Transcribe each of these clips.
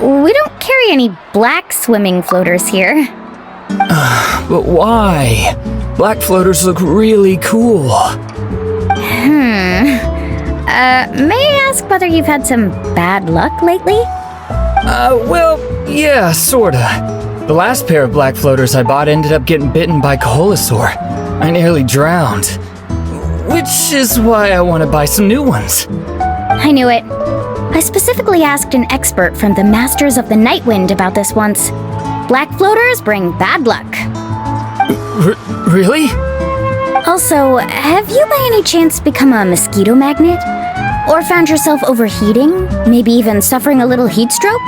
we don't carry any black swimming floaters here. But why? Black floaters look really cool. May I ask whether you've had some bad luck lately? Well, yeah, sorta. The last pair of black floaters I bought ended up getting bitten by Koholosaur. I nearly drowned. Which is why I want to buy some new ones. I knew it. I specifically asked an expert from the Masters of the Nightwind about this once. Black floaters bring bad luck. Really? Also, have you by any chance become a mosquito magnet? Or found yourself overheating? Maybe even suffering a little heat stroke?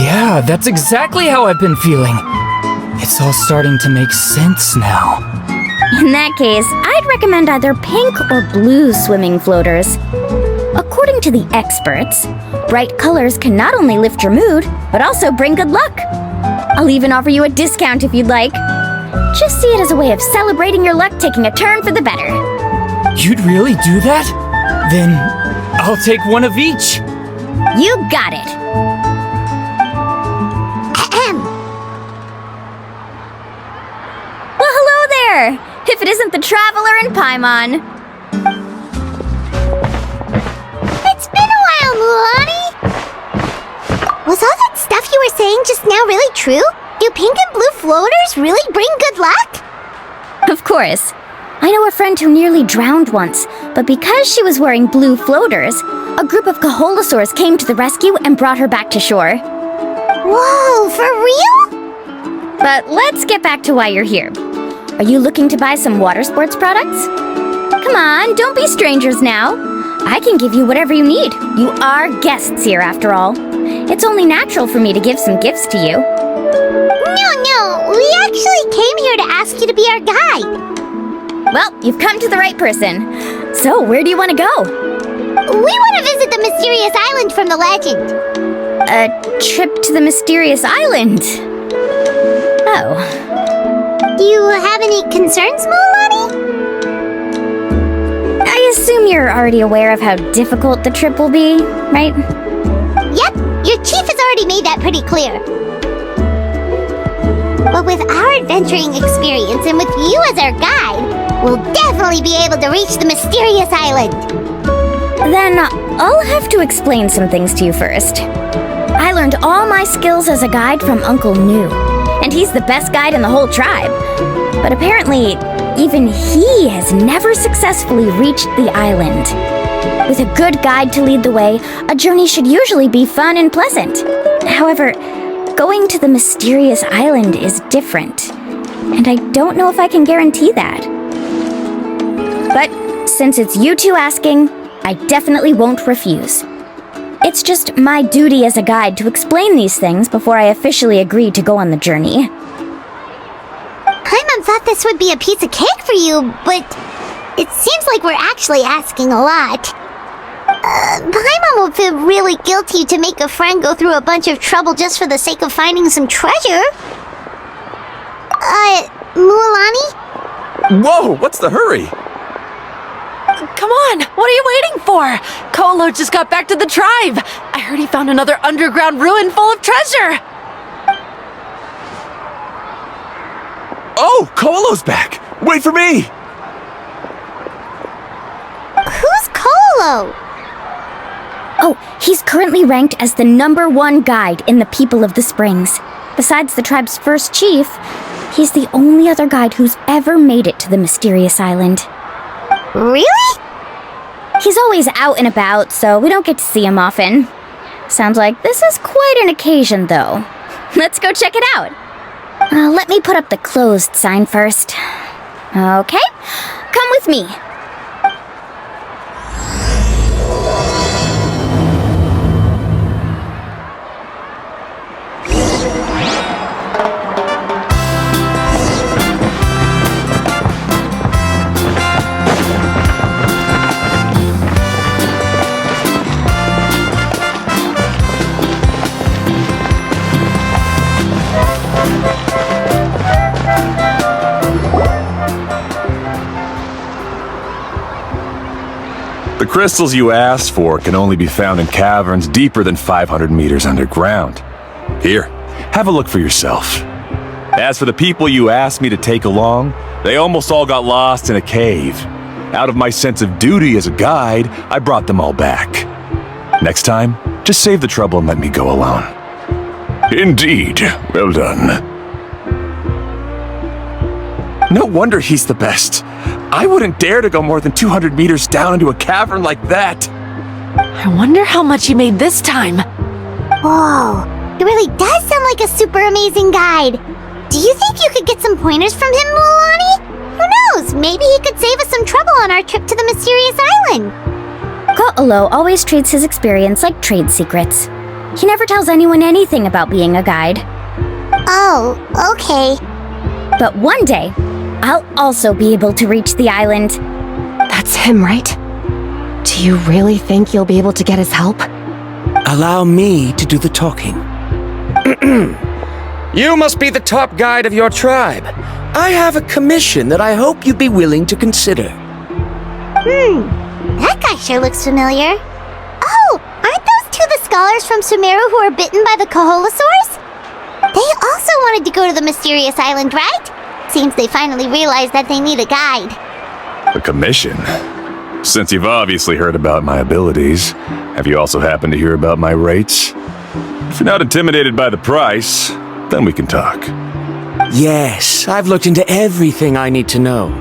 Yeah, that's exactly how I've been feeling. It's all starting to make sense now. In that case, I'd recommend either pink or blue swimming floaters. According to the experts, bright colors can not only lift your mood, but also bring good luck. I'll even offer you a discount if you'd like. Just see it as a way of celebrating your luck taking a turn for the better. You'd really do that? Then I'll take one of each. You got it. Well, hello there! If it isn't the Traveler and Paimon. It's been a while, Mulani! Was all that stuff you were saying just now really true? Do pink and blue floaters really bring good luck? Of course. I know a friend who nearly drowned once, but because she was wearing blue floaters, a group of Koholosaurs came to the rescue and brought her back to shore. Whoa, for real? But let's get back to why you're here. Are you looking to buy some water sports products? Come on, don't be strangers now. I can give you whatever you need. You are guests here, after all. It's only natural for me to give some gifts to you. No, we actually came here to ask you to be our guide. Well, you've come to the right person. So, where do you want to go? We want to visit the mysterious island from the legend. A trip to the mysterious island? Oh. Do you have any concerns, Mulani? I assume you're already aware of how difficult the trip will be, right? Yep, your chief has already made that pretty clear. But with our adventuring experience and with you as our guide, we'll definitely be able to reach the mysterious island. Then I'll have to explain some things to you first. I learned all my skills as a guide from Uncle New, and he's the best guide in the whole tribe. But apparently, even he has never successfully reached the island. With a good guide to lead the way, a journey should usually be fun and pleasant. However, going to the mysterious island is different, and I don't know if I can guarantee that. But since it's you two asking, I definitely won't refuse. It's just my duty as a guide to explain these things before I officially agree to go on the journey. Paimon thought this would be a piece of cake for you, but it seems like we're actually asking a lot. Paimon will feel really guilty to make a friend go through a bunch of trouble just for the sake of finding some treasure. Mulani? Whoa, what's the hurry? Come on, what are you waiting for? Kolo just got back to the tribe. I heard he found another underground ruin full of treasure. Oh, Kolo's back! Wait for me! Who's Kolo? Oh, he's currently ranked as the #1 guide in the People of the Springs. Besides the tribe's first chief, he's the only other guide who's ever made it to the mysterious island. Really? He's always out and about, so we don't get to see him often. Sounds like this is quite an occasion, though. Let's go check it out. Let me put up the closed sign first. Okay, come with me. crystals you asked for can only be found in caverns deeper than 500 meters underground. Here, have a look for yourself. As for the people you asked me to take along, they almost all got lost in a cave. Out of my sense of duty as a guide, I brought them all back. Next time, just save the trouble and let me go alone. Indeed. Well done. No wonder he's the best. I wouldn't dare to go more than 200 meters down into a cavern like that. I wonder how much he made this time. Whoa, it really does sound like a super amazing guide. Do you think you could get some pointers from him, Mulani? Who knows? Maybe he could save us some trouble on our trip to the mysterious island. Ko'olo always treats his experience like trade secrets. He never tells anyone anything about being a guide. Oh, okay. But one day, I'll also be able to reach the island. That's him, right? Do you really think you'll be able to get his help? Allow me to do the talking. You must be the top guide of your tribe. I have a commission that I hope you'd be willing to consider. That guy sure looks familiar. Oh, aren't those two the scholars from Sumeru who were bitten by the Koholosaurs? They also wanted to go to the mysterious island, right? Seems they finally realized that they need a guide. A commission? Since you've obviously heard about my abilities, have you also happened to hear about my rates? If you're not intimidated by the price, then we can talk. Yes, I've looked into everything I need to know.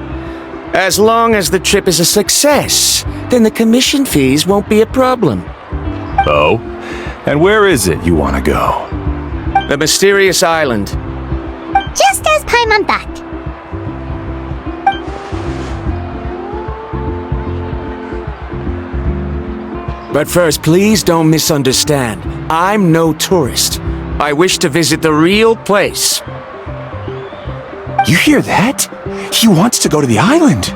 As long as the trip is a success, then the commission fees won't be a problem. Oh? And where is it you want to go? The mysterious island. Just as Paimon thought. But first, please don't misunderstand. I'm no tourist. I wish to visit the real place. You hear that? He wants to go to the island.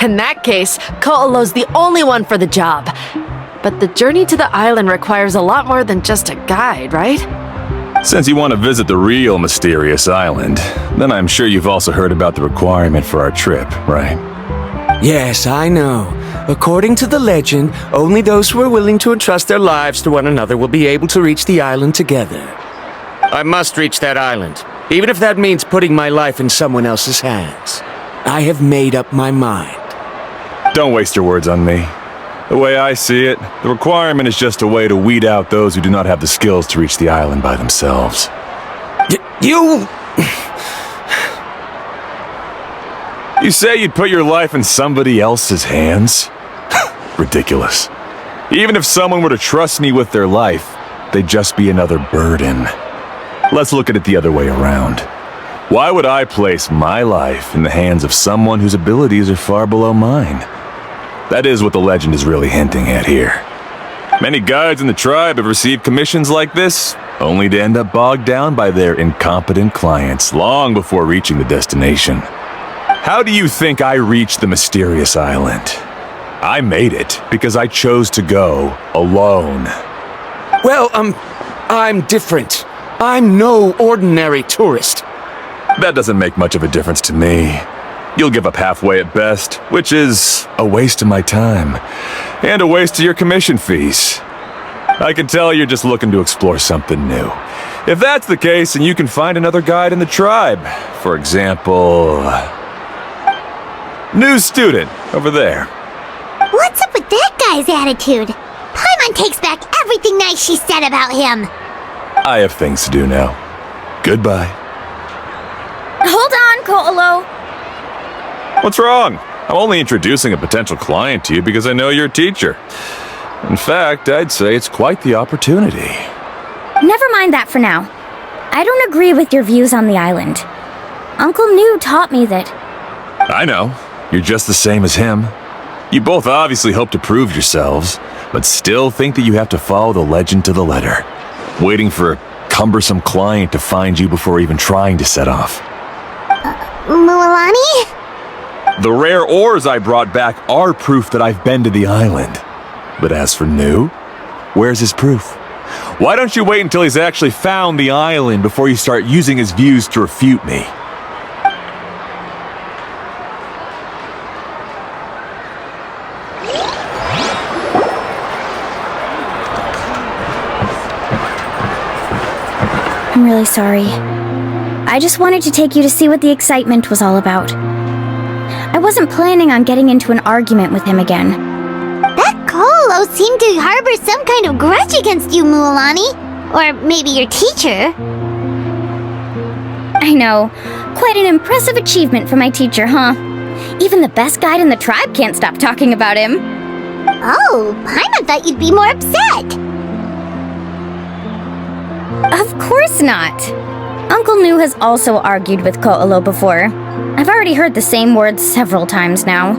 In that case, Ko'olo's the only one for the job. But the journey to the island requires a lot more than just a guide, right? Since you want to visit the real mysterious island, then I'm sure you've also heard about the requirement for our trip, right? Yes, I know. According to the legend, only those who are willing to entrust their lives to one another will be able to reach the island together. I must reach that island, even if that means putting my life in someone else's hands. I have made up my mind. Don't waste your words on me. The way I see it, the requirement is just a way to weed out those who do not have the skills to reach the island by themselves. You... You say you'd put your life in somebody else's hands? Ridiculous. Even if someone were to trust me with their life, they'd just be another burden. Let's look at it the other way around. Why would I place my life in the hands of someone whose abilities are far below mine? That is what the legend is really hinting at here. Many guides in the tribe have received commissions like this, only to end up bogged down by their incompetent clients long before reaching the destination. How do you think I reached the mysterious island? I made it because I chose to go alone. Well, I'm different. I'm no ordinary tourist. That doesn't make much of a difference to me. You'll give up halfway at best, which is a waste of my time. And a waste of your commission fees. I can tell you're just looking to explore something new. If that's the case, then you can find another guide in the tribe. For example... new student, over there. What's up with that guy's attitude? Paimon takes back everything nice she said about him. I have things to do now. Goodbye. Hold on, Ko'olo. What's wrong? I'm only introducing a potential client to you because I know you're a teacher. In fact, I'd say it's quite the opportunity. Never mind that for now. I don't agree with your views on the island. Uncle New taught me that. I know. You're just the same as him. You both obviously hope to prove yourselves, but still think that you have to follow the legend to the letter, waiting for a cumbersome client to find you before even trying to set off. Mulani? The rare ores I brought back are proof that I've been to the island. But as for New, where's his proof? Why don't you wait until he's actually found the island before you start using his views to refute me? I'm really sorry. I just wanted to take you to see what the excitement was all about. I wasn't planning on getting into an argument with him again. That Colo seemed to harbor some kind of grudge against you, Mualani. Or maybe your teacher. I know. Quite an impressive achievement for my teacher, huh? Even the best guide in the tribe can't stop talking about him. Oh, Paimon thought you'd be more upset. Of course not. Uncle Nu has also argued with Ko'olo before. I've already heard the same words several times now.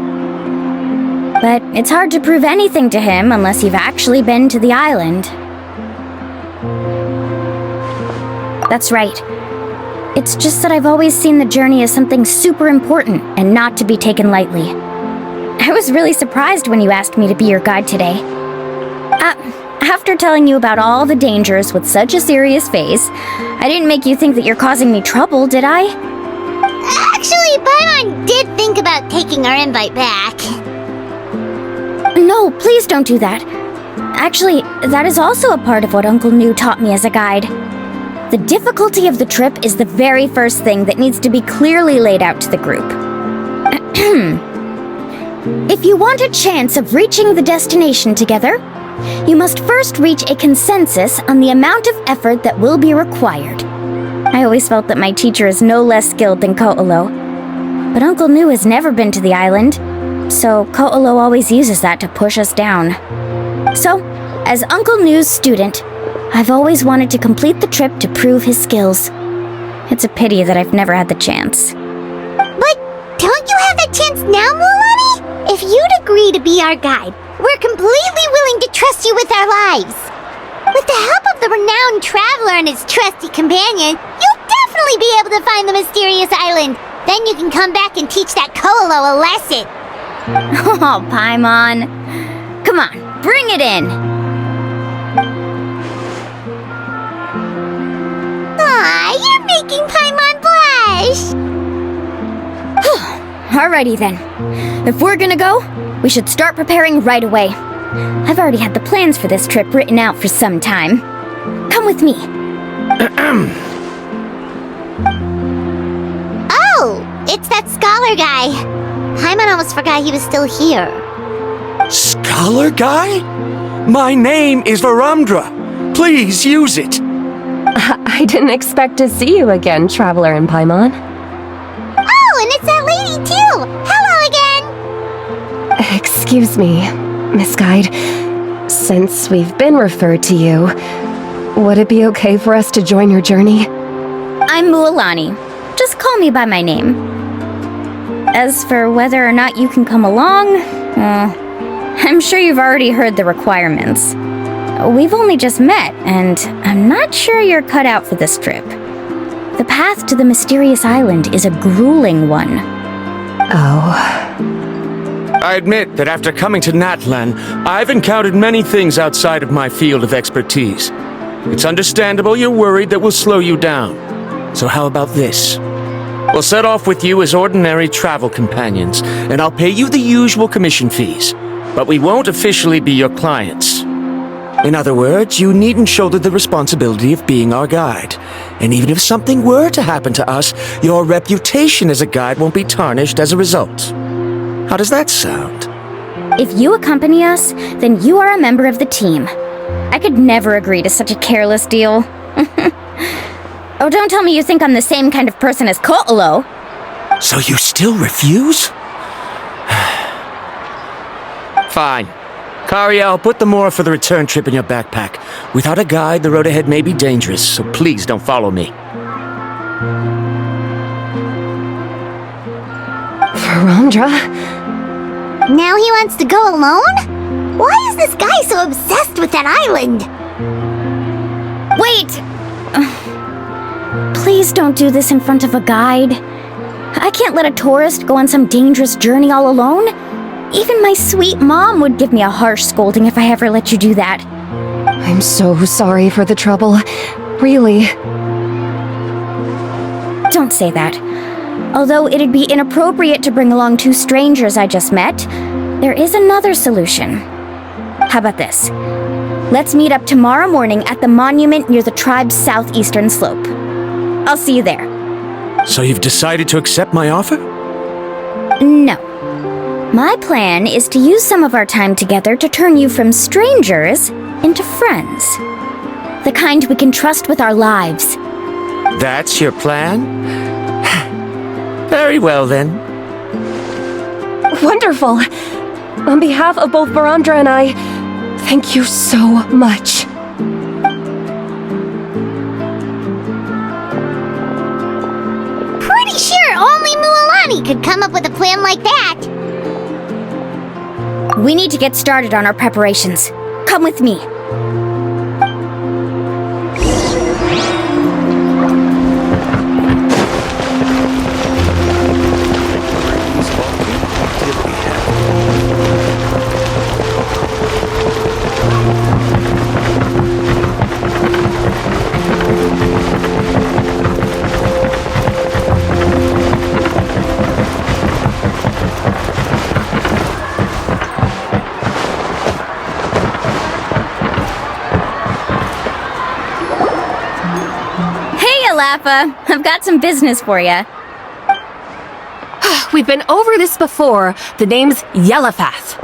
But it's hard to prove anything to him unless you've actually been to the island. That's right. It's just that I've always seen the journey as something super important and not to be taken lightly. I was really surprised when you asked me to be your guide today. After telling you about all the dangers with such a serious face, I didn't make you think that you're causing me trouble, did I? Actually, Paimon did think about taking our invite back. No, please don't do that. Actually, that is also a part of what Uncle Nu taught me as a guide. The difficulty of the trip is the very first thing that needs to be clearly laid out to the group. If you want a chance of reaching the destination together, you must first reach a consensus on the amount of effort that will be required. I always felt that my teacher is no less skilled than Ko'olo. But Uncle Nu has never been to the island, so Ko'olo always uses that to push us down. So, as Uncle Nu's student, I've always wanted to complete the trip to prove his skills. It's a pity that I've never had the chance. But don't you have that chance now, Mualani? If you'd agree to be our guide, we're completely willing to trust you with our lives. With the help of the renowned traveler and his trusty companion, you'll definitely be able to find the mysterious island. Then you can come back and teach that Ko'olo a lesson. Oh, Paimon. Come on, bring it in. Aw, you're making Paimon blush. Alrighty then. If we're gonna go, we should start preparing right away. I've already had the plans for this trip written out for some time. Come with me. Oh, it's that scholar guy. Paimon almost forgot he was still here. Scholar guy? My name is Varumdra. Please use it. I didn't expect to see you again, Traveler in Paimon. Oh, and it's that lady too. Hello again. Excuse me, Miss Guide. Since we've been referred to you, would it be okay for us to join your journey? I'm Mualani. Just call me by my name. As for whether or not you can come along, I'm sure you've already heard the requirements. We've only just met, and I'm not sure you're cut out for this trip. The path to the mysterious island is a grueling one. Oh. I admit that after coming to Natlan, I've encountered many things outside of my field of expertise. It's understandable you're worried that we'll slow you down. So how about this? We'll set off with you as ordinary travel companions, and I'll pay you the usual commission fees. But we won't officially be your clients. In other words, you needn't shoulder the responsibility of being our guide. And even if something were to happen to us, your reputation as a guide won't be tarnished as a result. How does that sound? If you accompany us, then you are a member of the team. I could never agree to such a careless deal. Oh, don't tell me you think I'm the same kind of person as Ko'olo. So you still refuse? Fine. Kariel, put the more for the return trip in your backpack. Without a guide, the road ahead may be dangerous, so please don't follow me. Varumdra? Now he wants to go alone? Why is this guy so obsessed with that island? Wait! Please don't do this in front of a guide. I can't let a tourist go on some dangerous journey all alone. Even my sweet mom would give me a harsh scolding if I ever let you do that. I'm so sorry for the trouble. Really. Don't say that. Although it'd be inappropriate to bring along two strangers I just met, there is another solution. How about this? Let's meet up tomorrow morning at the monument near the tribe's southeastern slope. I'll see you there. So you've decided to accept my offer? No. My plan is to use some of our time together to turn you from strangers into friends. The kind we can trust with our lives. That's your plan? Very well, then. Wonderful. On behalf of both Barandra and I, thank you so much. Pretty sure only Mualani could come up with a plan like that. We need to get started on our preparations. Come with me. Laffa, I've got some business for you. We've been over this before. The name's Yellowfath.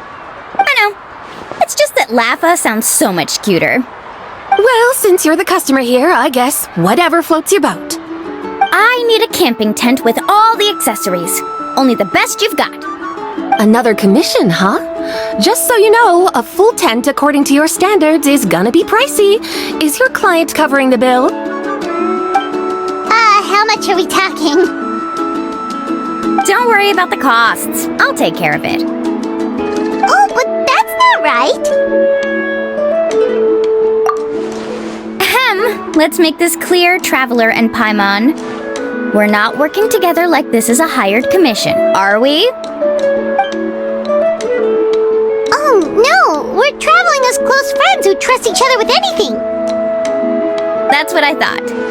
I know. It's just that Laffa sounds so much cuter. Well, since you're the customer here, I guess whatever floats your boat. I need a camping tent with all the accessories. Only the best you've got. Another commission, huh? Just so you know, a full tent according to your standards is gonna be pricey. Is your client covering the bill? How much are we talking? Don't worry about the costs. I'll take care of it. Oh, but that's not right. Ahem. Let's make this clear, Traveler and Paimon. We're not working together like this is a hired commission, are we? Oh, no. We're traveling as close friends who trust each other with anything. That's what I thought.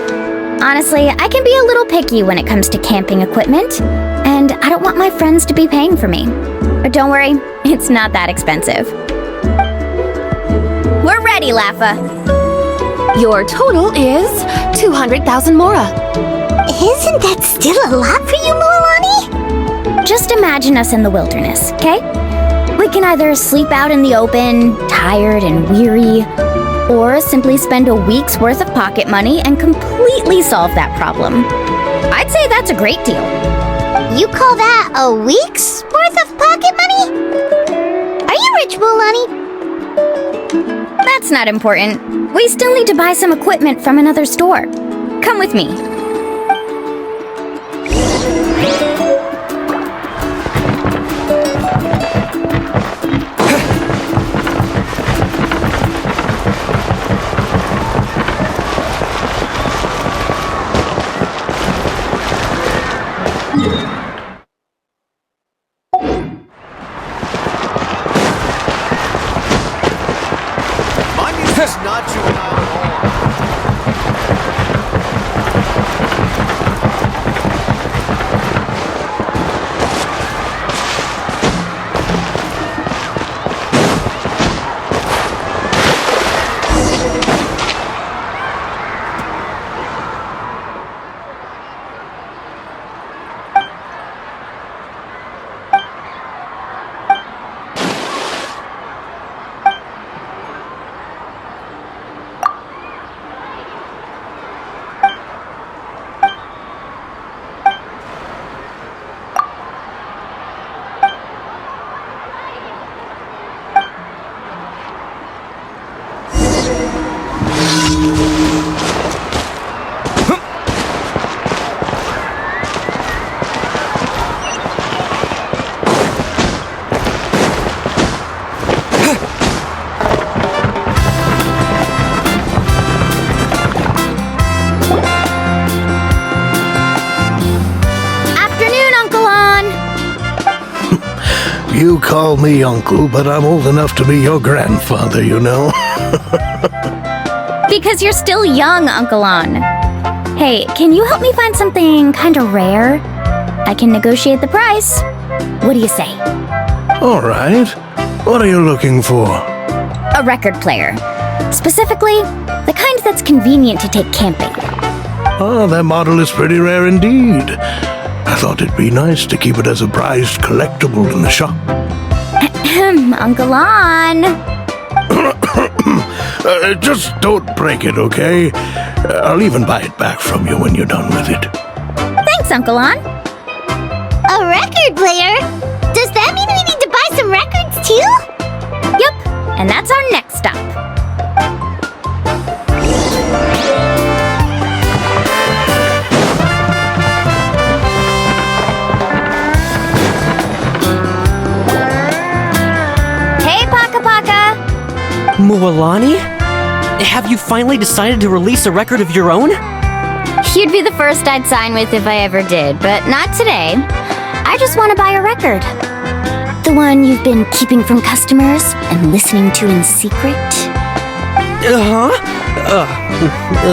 Honestly, I can be a little picky when it comes to camping equipment, and I don't want my friends to be paying for me. But don't worry, it's not that expensive. We're ready, Laffa. Your total is 200,000 mora. Isn't that still a lot for you, Mualani? Just imagine us in the wilderness, okay? We can either sleep out in the open, tired and weary, or simply spend a week's worth of pocket money and completely solve that problem. I'd say that's a great deal. You call that a week's worth of pocket money? Are you rich, Mualani? That's not important. We still need to buy some equipment from another store. Come with me. You call me uncle, but I'm old enough to be your grandfather, you know? Because you're still young, Uncle On. Hey, can you help me find something kinda rare? I can negotiate the price. What do you say? All right. What are you looking for? A record player. Specifically, the kind that's convenient to take camping. Oh, that model is pretty rare indeed. I thought it'd be nice to keep it as a prized collectible in the shop. Uncle Lon. Just don't break it, okay? I'll even buy it back from you when you're done with it. Thanks, Uncle Lon. A record player? Does that mean we need to buy some records too? Yup, and that's our next stop. Hey, Paka Paka! Mualani? Have you finally decided to release a record of your own? You'd be the first I'd sign with if I ever did, but not today. I just want to buy a record. The one you've been keeping from customers and listening to in secret.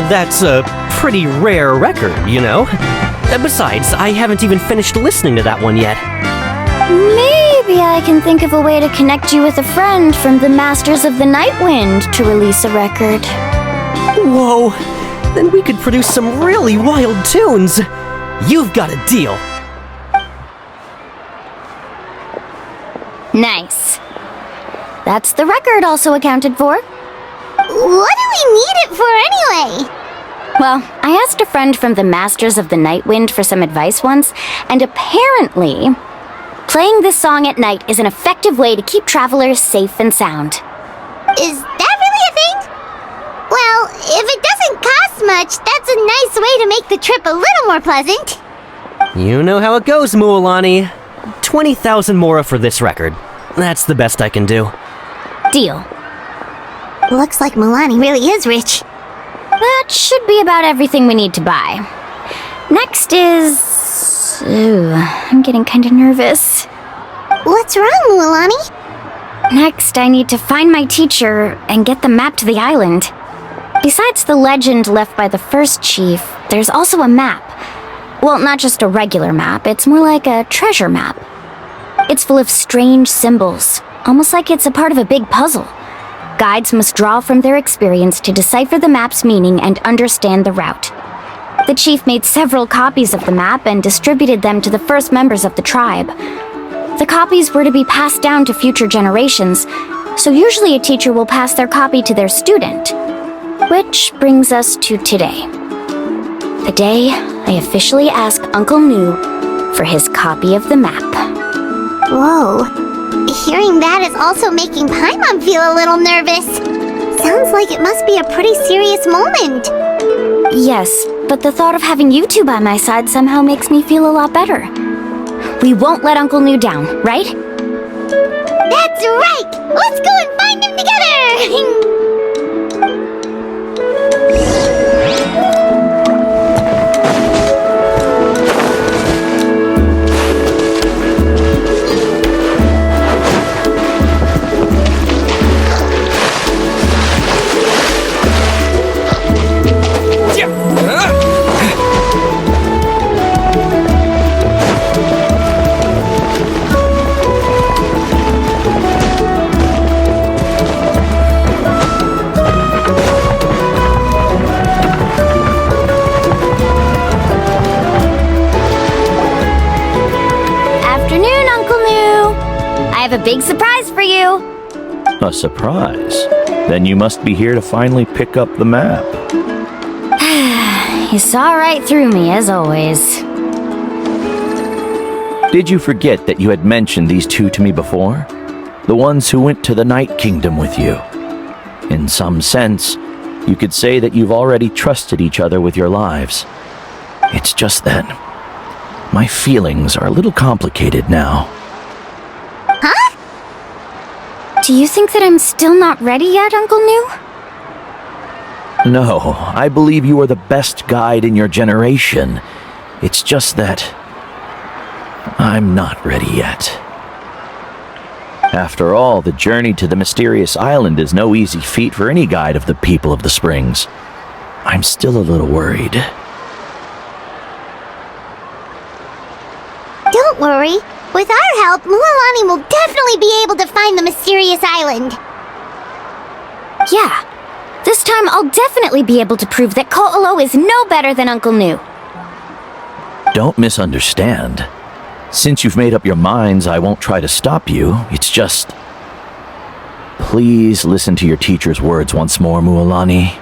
That's a pretty rare record, you know? Besides, I haven't even finished listening to that one yet. Maybe I can think of a way to connect you with a friend from the Masters of the Night Wind to release a record. Whoa! Then we could produce some really wild tunes! You've got a deal! Nice. That's the record also accounted for. What do we need it for anyway? Well, I asked a friend from the Masters of the Night Wind for some advice once, and apparently, playing this song at night is an effective way to keep travelers safe and sound. Is that really a thing? Well, if it doesn't cost much, that's a nice way to make the trip a little more pleasant. You know how it goes, Mualani. 20,000 mora for this record. That's the best I can do. Deal. Looks like Milani really is rich. That should be about everything we need to buy. Next is... Ooh, I'm getting kind of nervous. What's wrong, Milani? Next, I need to find my teacher and get the map to the island. Besides the legend left by the first chief, there's also a map. Well, not just a regular map, it's more like a treasure map. It's full of strange symbols, almost like it's a part of a big puzzle. Guides must draw from their experience to decipher the map's meaning and understand the route. The chief made several copies of the map and distributed them to the first members of the tribe. The copies were to be passed down to future generations, so usually a teacher will pass their copy to their student. Which brings us to today. The day I officially ask Uncle Nu for his copy of the map. Whoa. Hearing that is also making Paimon feel a little nervous. Sounds like it must be a pretty serious moment. Yes, but the thought of having you two by my side somehow makes me feel a lot better. We won't let Uncle Nu down, right? That's right! Let's go and find him together! I have a big surprise for you. A surprise? Then you must be here to finally pick up the map. You saw right through me, as always. Did you forget that you had mentioned these two to me before? The ones who went to the Night Kingdom with you. In some sense, you could say that you've already trusted each other with your lives. It's just that my feelings are a little complicated now. Do you think that I'm still not ready yet, Uncle Nu? No, I believe you are the best guide in your generation. It's just that I'm not ready yet. After all, the journey to the mysterious island is no easy feat for any guide of the people of the Springs. I'm still a little worried. Don't worry. With our help, Mualani will definitely be able to find the mysterious island. Yeah. This time I'll definitely be able to prove that Ko'olo is no better than Uncle Nu. Don't misunderstand. Since you've made up your minds, I won't try to stop you. It's just... Please listen to your teacher's words once more, Mualani.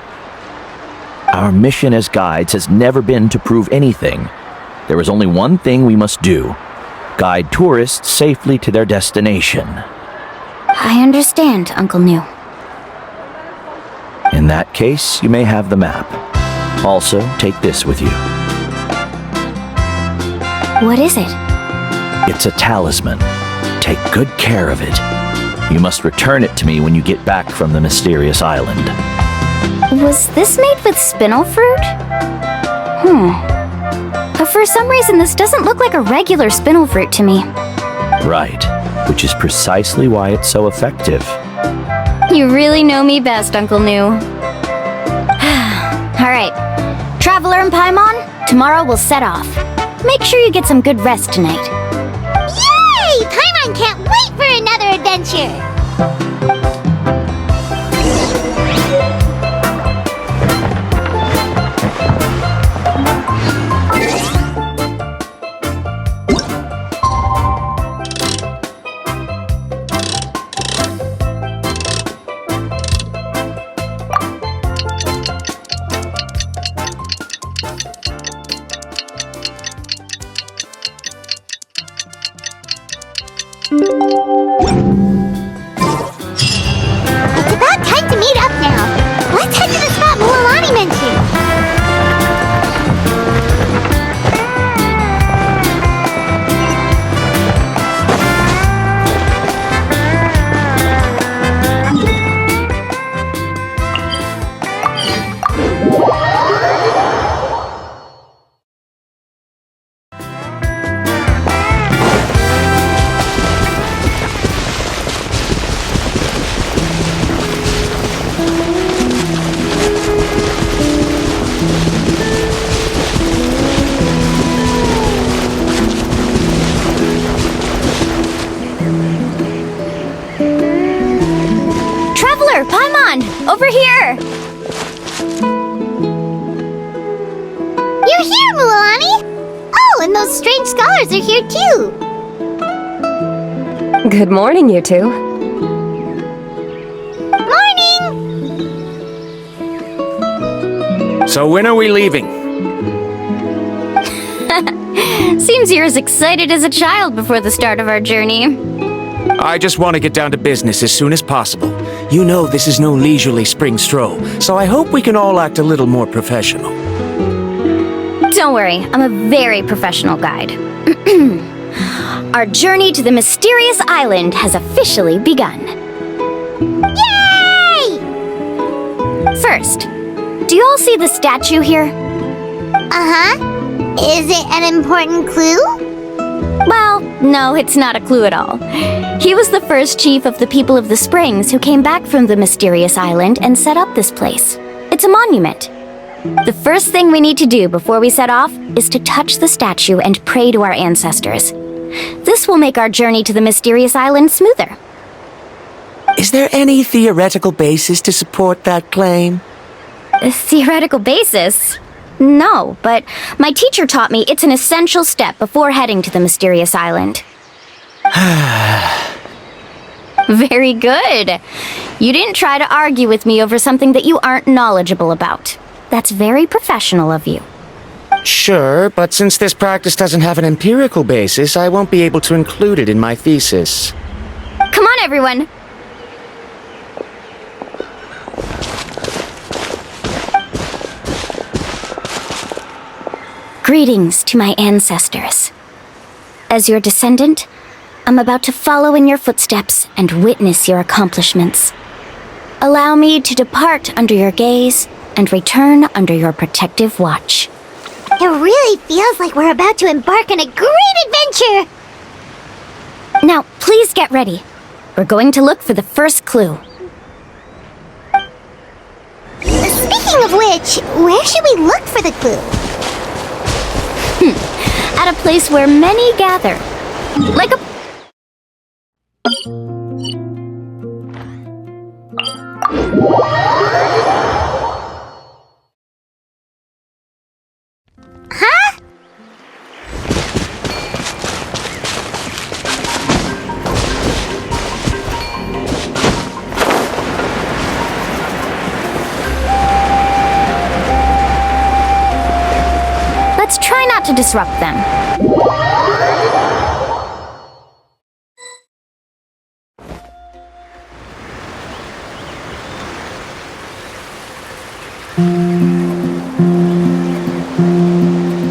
Our mission as guides has never been to prove anything. There is only one thing we must do. Guide tourists safely to their destination. I understand, Uncle Nu. In that case, you may have the map. Also, take this with you. What is it? It's a talisman. Take good care of it. You must return it to me when you get back from the mysterious island. Was this made with spinel fruit? For some reason, this doesn't look like a regular spinel fruit to me. Right, which is precisely why it's so effective. You really know me best, Uncle Nu. Alright, Traveler and Paimon, tomorrow we'll set off. Make sure you get some good rest tonight. Yay! Paimon can't wait for another adventure! It's about time to meet up now. Let's head to the spot Mualani mentioned. Traveler, Paimon, over here! You're here, Mualani! Oh, and those strange scholars are here too! Good morning, you two. Morning! So when are we leaving? Seems you're as excited as a child before the start of our journey. I just want to get down to business as soon as possible. You know this is no leisurely spring stroll, so I hope we can all act a little more professional. Don't worry, I'm a very professional guide. Our journey to the mysterious island has officially begun. Yay! First, do you all see the statue here? Uh-huh. Is it an important clue? Well, no, it's not a clue at all. He was the first chief of the people of the Springs who came back from the mysterious island and set up this place. It's a monument. The first thing we need to do before we set off is to touch the statue and pray to our ancestors. This will make our journey to the mysterious island smoother. Is there any theoretical basis to support that claim? A theoretical basis? No, but my teacher taught me it's an essential step before heading to the mysterious island. Very good. You didn't try to argue with me over something that you aren't knowledgeable about. That's very professional of you. Sure, but since this practice doesn't have an empirical basis, I won't be able to include it in my thesis. Come on, everyone. Greetings to my ancestors. As your descendant, I'm about to follow in your footsteps and witness your accomplishments. Allow me to depart under your gaze and return under your protective watch. It really feels like we're about to embark on a great adventure! Now, please get ready. We're going to look for the first clue. Speaking of which, where should we look for the clue? At a place where many gather. Like a... let's try not to disrupt them.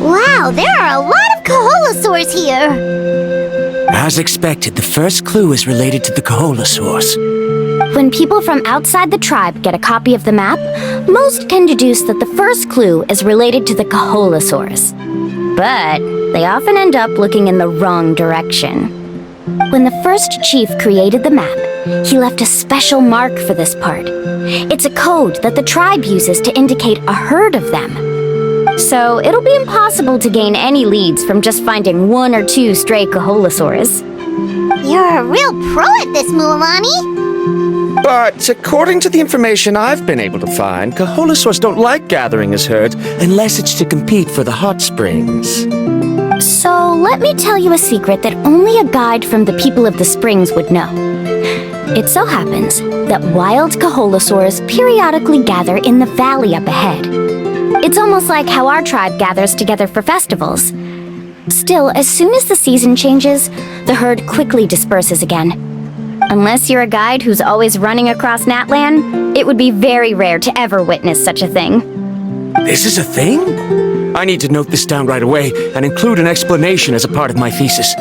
Wow, there are a lot of Kaholasaurs here! As expected, the first clue is related to the Kaholasaurs. When people from outside the tribe get a copy of the map, most can deduce that the first clue is related to the Kaholasaurs. But they often end up looking in the wrong direction. When the first chief created the map, he left a special mark for this part. It's a code that the tribe uses to indicate a herd of them. So it'll be impossible to gain any leads from just finding one or two stray Kaholasaurs. You're a real pro at this, Mualani! But according to the information I've been able to find, Kaholasaurs don't like gathering as herds unless it's to compete for the hot springs. So let me tell you a secret that only a guide from the people of the springs would know. It so happens that wild Kaholasaurs periodically gather in the valley up ahead. It's almost like how our tribe gathers together for festivals. Still, as soon as the season changes, the herd quickly disperses again. Unless you're a guide who's always running across Natlan, it would be very rare to ever witness such a thing. This is a thing? I need to note this down right away and include an explanation as a part of my thesis.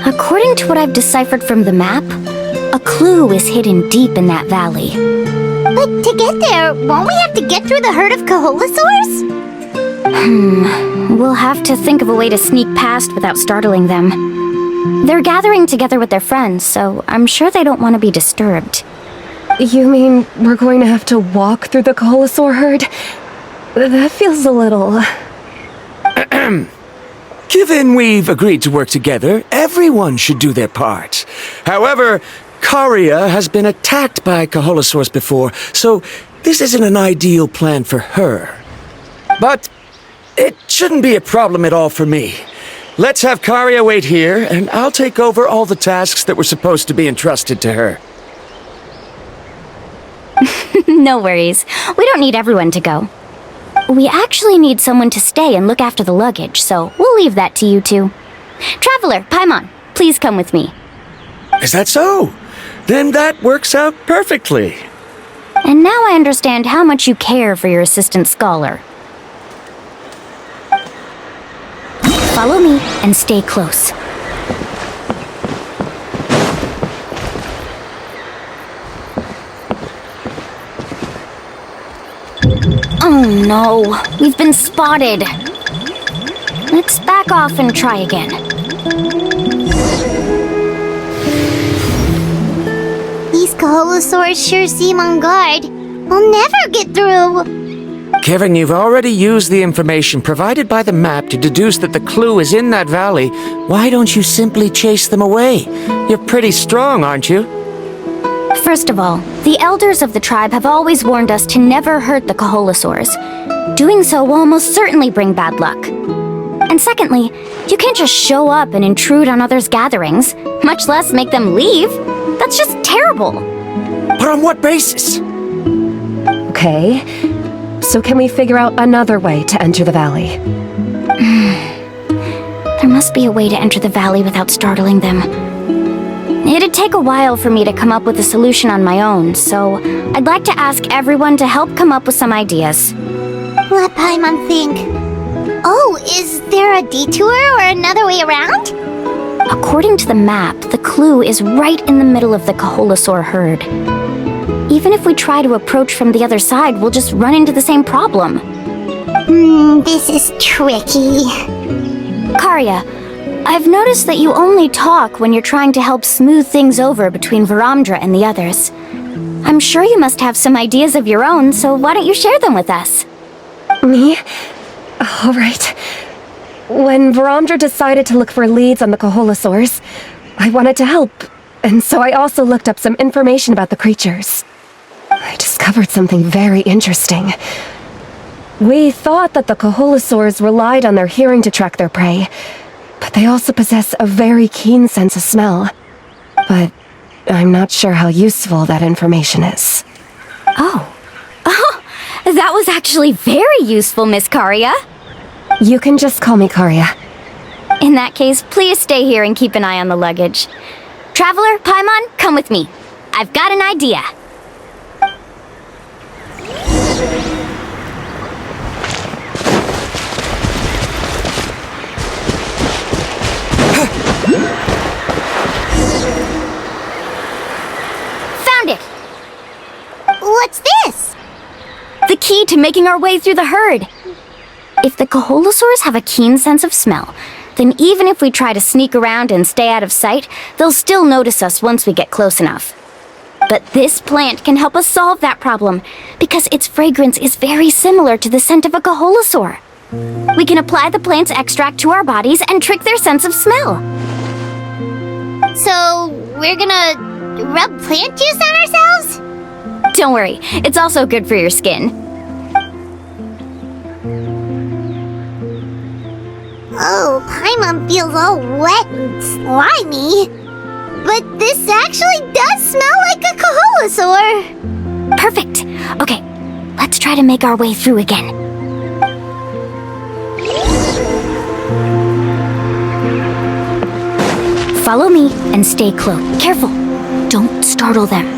According to what I've deciphered from the map, a clue is hidden deep in that valley. But to get there, won't we have to get through the herd of Kaholasaurs? We'll have to think of a way to sneak past without startling them. They're gathering together with their friends, so I'm sure they don't want to be disturbed. You mean we're going to have to walk through the Kaholasaur herd? That feels a little... Given we've agreed to work together, everyone should do their part. However, Karia has been attacked by Kaholasaurs before, so this isn't an ideal plan for her. But it shouldn't be a problem at all for me. Let's have Karia wait here, and I'll take over all the tasks that were supposed to be entrusted to her. No worries. We don't need everyone to go. We actually need someone to stay and look after the luggage, so we'll leave that to you two. Traveler, Paimon, please come with me. Is that so? Then that works out perfectly. And now I understand how much you care for your assistant scholar. Follow me and stay close. Oh no, we've been spotted. Let's back off and try again. These Kaholasaurs sure seem on guard. We'll never get through. Kevin, you've already used the information provided by the map to deduce that the clue is in that valley. Why don't you simply chase them away? You're pretty strong, aren't you? First of all, the elders of the tribe have always warned us to never hurt the Kaholasaurs. Doing so will almost certainly bring bad luck. And secondly, you can't just show up and intrude on others' gatherings, much less make them leave. That's just terrible. But on what basis? Okay, so can we figure out another way to enter the valley? There must be a way to enter the valley without startling them. It'd take a while for me to come up with a solution on my own, so I'd like to ask everyone to help come up with some ideas. Let Paimon think. Oh, is there a detour or another way around? According to the map, the clue is right in the middle of the Kaholasaur herd. Even if we try to approach from the other side, we'll just run into the same problem. This is tricky. Karia, I've noticed that you only talk when you're trying to help smooth things over between Varamdra and the others. I'm sure you must have some ideas of your own, so why don't you share them with us? Me? All right. When Varamdra decided to look for leads on the Kaholasaurs, I wanted to help, and so I also looked up some information about the creatures. I discovered something very interesting. We thought that the Kaholasaurs relied on their hearing to track their prey, but they also possess a very keen sense of smell. But I'm not sure how useful that information is. Oh, That was actually very useful, Miss Karia. You can just call me Karia. In that case, please stay here and keep an eye on the luggage. Traveler, Paimon, come with me. I've got an idea. Found it! What's this? The key to making our way through the herd. If the Koholosaurs have a keen sense of smell, then even if we try to sneak around and stay out of sight, they'll still notice us once we get close enough. But this plant can help us solve that problem, because its fragrance is very similar to the scent of a Koholosaur. We can apply the plant's extract to our bodies and trick their sense of smell. So, we're gonna rub plant juice on ourselves? Don't worry, it's also good for your skin. Oh, Paimon feels all wet and slimy. But this actually does smell like a Koholosaur. Perfect. Okay, let's try to make our way through again. Follow me and stay close. Careful, don't startle them.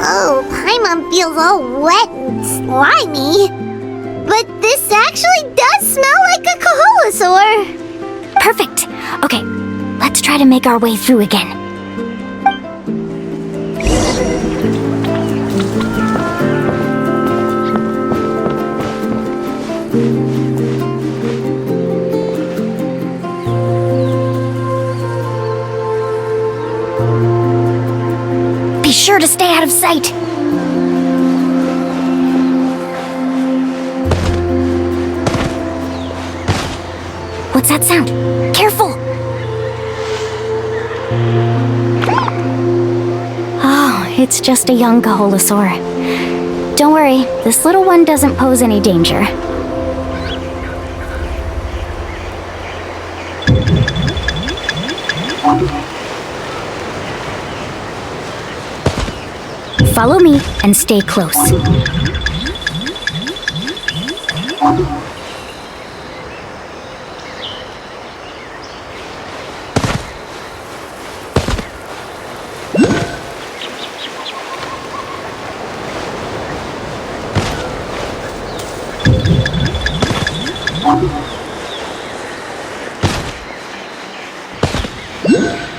Oh, Paimon feels all wet and slimy. But this actually does smell like a Koholosaur. Perfect. Okay, let's try to make our way through again. Be sure to stay out of sight. What's that sound? Careful! Oh, it's just a young Koholosaur. Don't worry, this little one doesn't pose any danger. Follow me and stay close.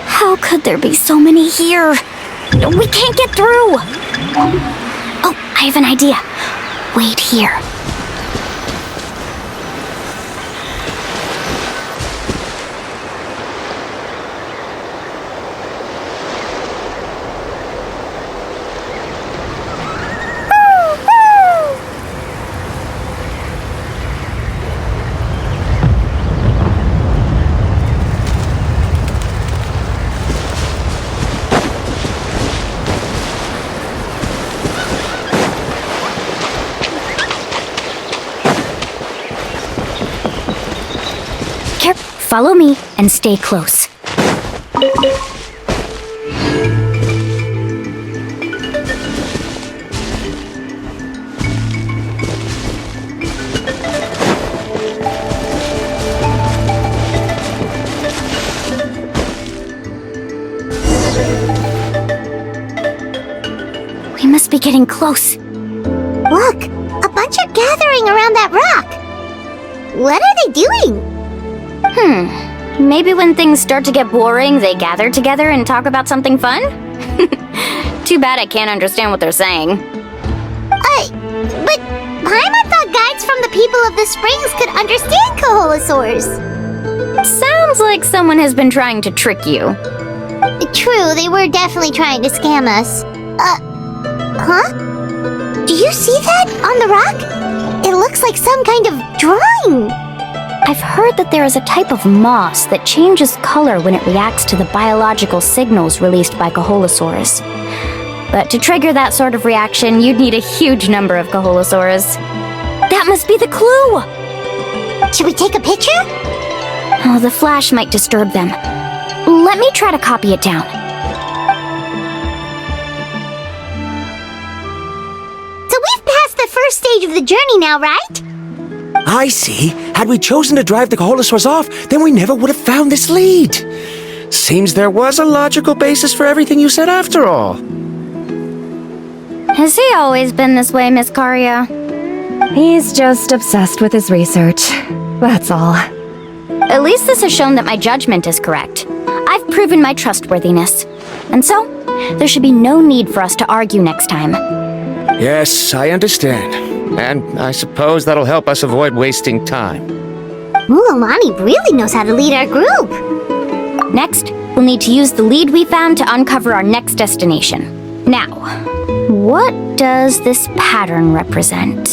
How could there be so many here? We can't get through! Oh, I have an idea. Wait here. Follow me and stay close. We must be getting close. Look, a bunch are gathering around that rock. What are they doing? Maybe when things start to get boring, they gather together and talk about something fun? Too bad I can't understand what they're saying. But Paimon thought guides from the people of the springs could understand Koholosaurs. Sounds like someone has been trying to trick you. True, they were definitely trying to scam us. Huh? Do you see that on the rock? It looks like some kind of drawing. I've heard that there is a type of moss that changes color when it reacts to the biological signals released by Kaholosaurs. But to trigger that sort of reaction, you'd need a huge number of Kaholosaurs. That must be the clue! Should we take a picture? Oh, the flash might disturb them. Let me try to copy it down. So we've passed the first stage of the journey now, right? I see. Had we chosen to drive the Kaholosaurs off, then we never would have found this lead. Seems there was a logical basis for everything you said after all. Has he always been this way, Miss Karia? He's just obsessed with his research. That's all. At least this has shown that my judgment is correct. I've proven my trustworthiness. And so, there should be no need for us to argue next time. Yes, I understand. And I suppose that'll help us avoid wasting time. Mulamani really knows how to lead our group. Next, we'll need to use the lead we found to uncover our next destination. Now, what does this pattern represent?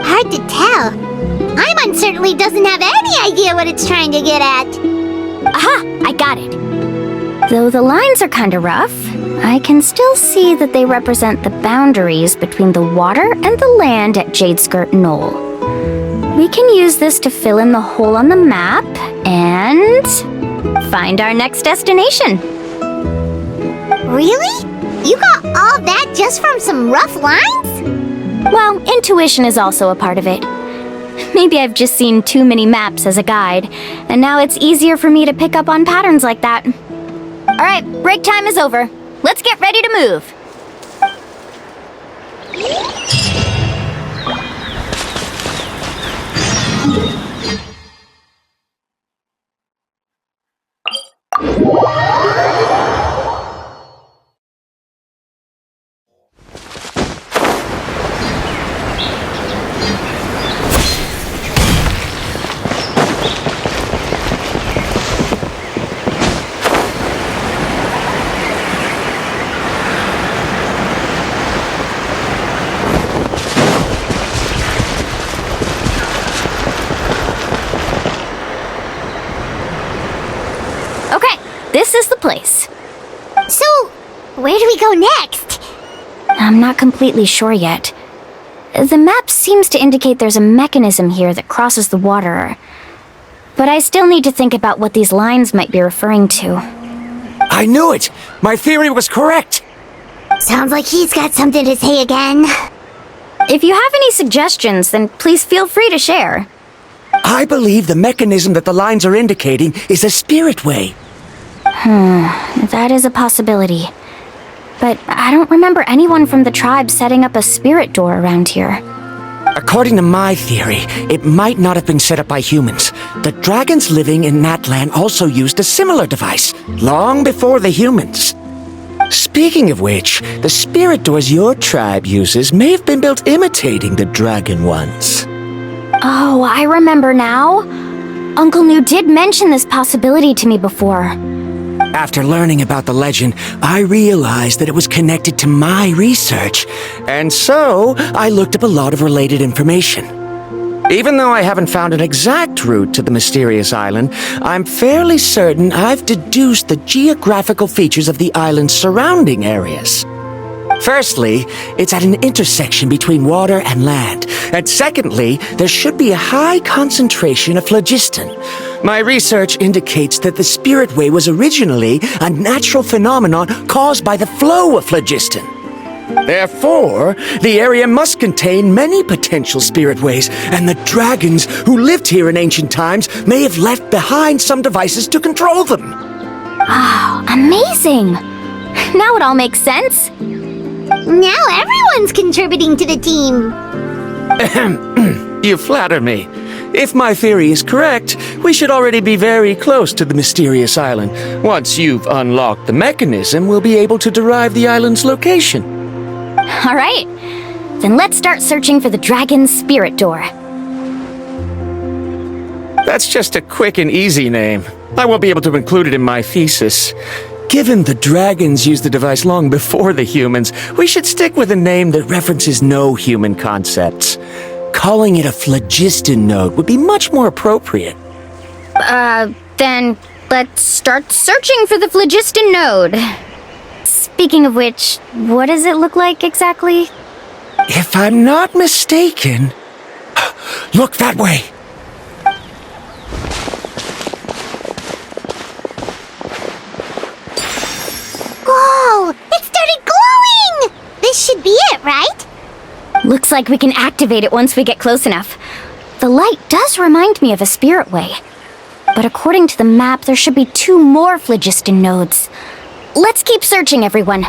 Hard to tell. Paimon certainly doesn't have any idea what it's trying to get at. Aha! I got it. Though the lines are kinda rough, I can still see that they represent the boundaries between the water and the land at Jadeskirt Knoll. We can use this to fill in the hole on the map and find our next destination. Really? You got all that just from some rough lines? Well, intuition is also a part of it. Maybe I've just seen too many maps as a guide, and now it's easier for me to pick up on patterns like that. Alright, break time is over. Let's get ready to move. This is the place. So, where do we go next? I'm not completely sure yet. The map seems to indicate there's a mechanism here that crosses the water. But I still need to think about what these lines might be referring to. I knew it! My theory was correct! Sounds like he's got something to say again. If you have any suggestions, then please feel free to share. I believe the mechanism that the lines are indicating is a spirit way. That is a possibility. But I don't remember anyone from the tribe setting up a spirit door around here. According to my theory, it might not have been set up by humans. The dragons living in that land also used a similar device, long before the humans. Speaking of which, the spirit doors your tribe uses may have been built imitating the dragon ones. Oh, I remember now. Uncle New did mention this possibility to me before. After learning about the legend, I realized that it was connected to my research, and so I looked up a lot of related information. Even though I haven't found an exact route to the mysterious island, I'm fairly certain I've deduced the geographical features of the island's surrounding areas. Firstly, it's at an intersection between water and land, and secondly, there should be a high concentration of phlogiston. My research indicates that the Spirit Way was originally a natural phenomenon caused by the flow of phlogiston. Therefore, the area must contain many potential spirit ways, and the dragons who lived here in ancient times may have left behind some devices to control them. Oh, amazing! Now it all makes sense. Now everyone's contributing to the team. You flatter me. If my theory is correct, we should already be very close to the mysterious island. Once you've unlocked the mechanism, we'll be able to derive the island's location. All right. Then let's start searching for the dragon's spirit door. That's just a quick and easy name. I won't be able to include it in my thesis. Given the dragons used the device long before the humans, we should stick with a name that references no human concepts. calling it a phlogiston node would be much more appropriate. Then let's start searching for the phlogiston node. Speaking of which, what does it look like exactly? If I'm not mistaken... Look that way! Whoa! It started glowing! This should be it, right? Looks like we can activate it once we get close enough. The light does remind me of a spirit way. But according to the map, there should be 2 more phlogiston nodes. Let's keep searching, everyone.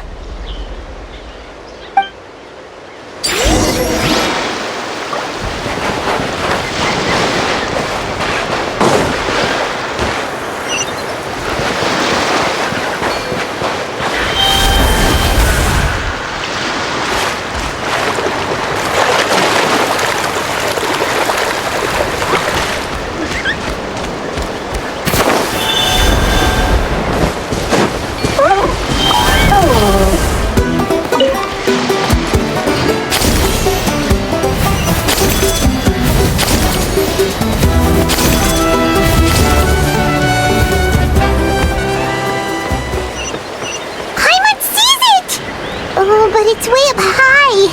Oh, but it's way up high.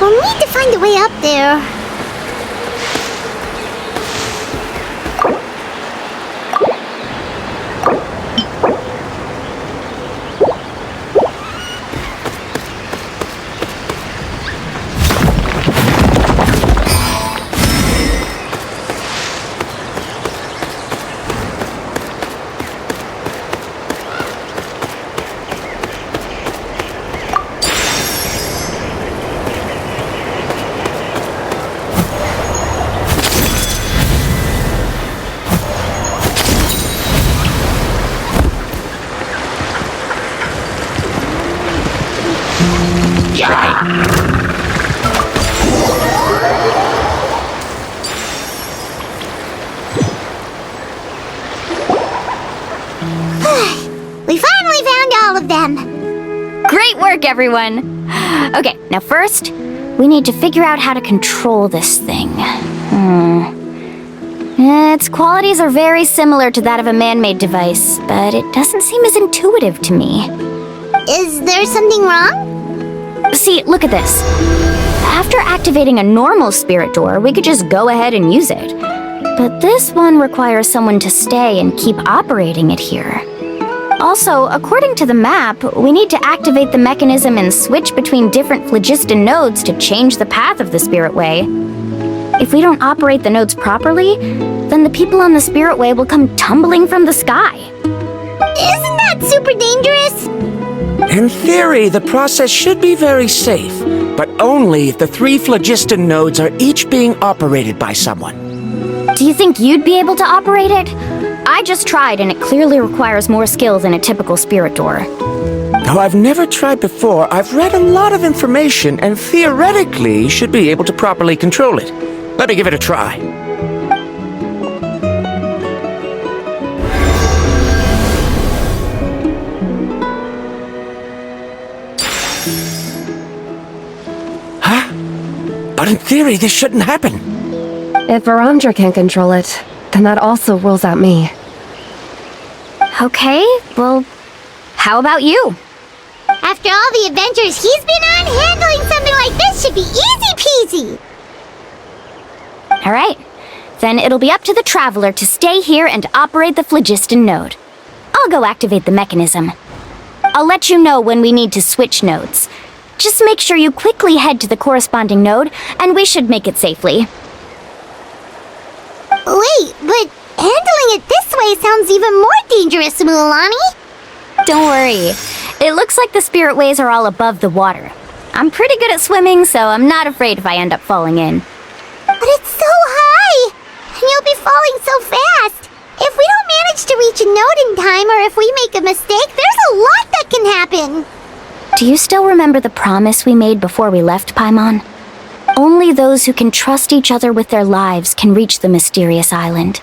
We'll need to find a way up there. We finally found all of them. Great work, everyone! Okay, now first, we need to figure out how to control this thing. Its qualities are very similar to that of a man-made device, but it doesn't seem as intuitive to me. Is there something wrong? See, look at this. After activating a normal spirit door, we could just go ahead and use it. But this one requires someone to stay and keep operating it here. Also, according to the map, we need to activate the mechanism and switch between different phlogiston nodes to change the path of the spirit way. If we don't operate the nodes properly, then the people on the spirit way will come tumbling from the sky. Isn't that super dangerous? In theory, the process should be very safe, but only if the 3 phlogiston nodes are each being operated by someone. Do you think you'd be able to operate it? I just tried, and it clearly requires more skill than a typical spirit door. Though I've never tried before, I've read a lot of information and theoretically should be able to properly control it. Let me give it a try. Huh? But in theory, this shouldn't happen. If Varandra can't control it, then that also rules out me. Okay, well, how about you? After all the adventures he's been on, handling something like this should be easy peasy. Alright, then it'll be up to the Traveler to stay here and operate the phlogiston node. I'll go activate the mechanism. I'll let you know when we need to switch nodes. Just make sure you quickly head to the corresponding node, and we should make it safely. Wait, but handling it this way sounds even more dangerous, Mualani. Don't worry. It looks like the spirit ways are all above the water. I'm pretty good at swimming, so I'm not afraid if I end up falling in. But it's so high! And you'll be falling so fast! If we don't manage to reach a node in time, or if we make a mistake, there's a lot that can happen! Do you still remember the promise we made before we left Paimon? Only those who can trust each other with their lives can reach the mysterious island.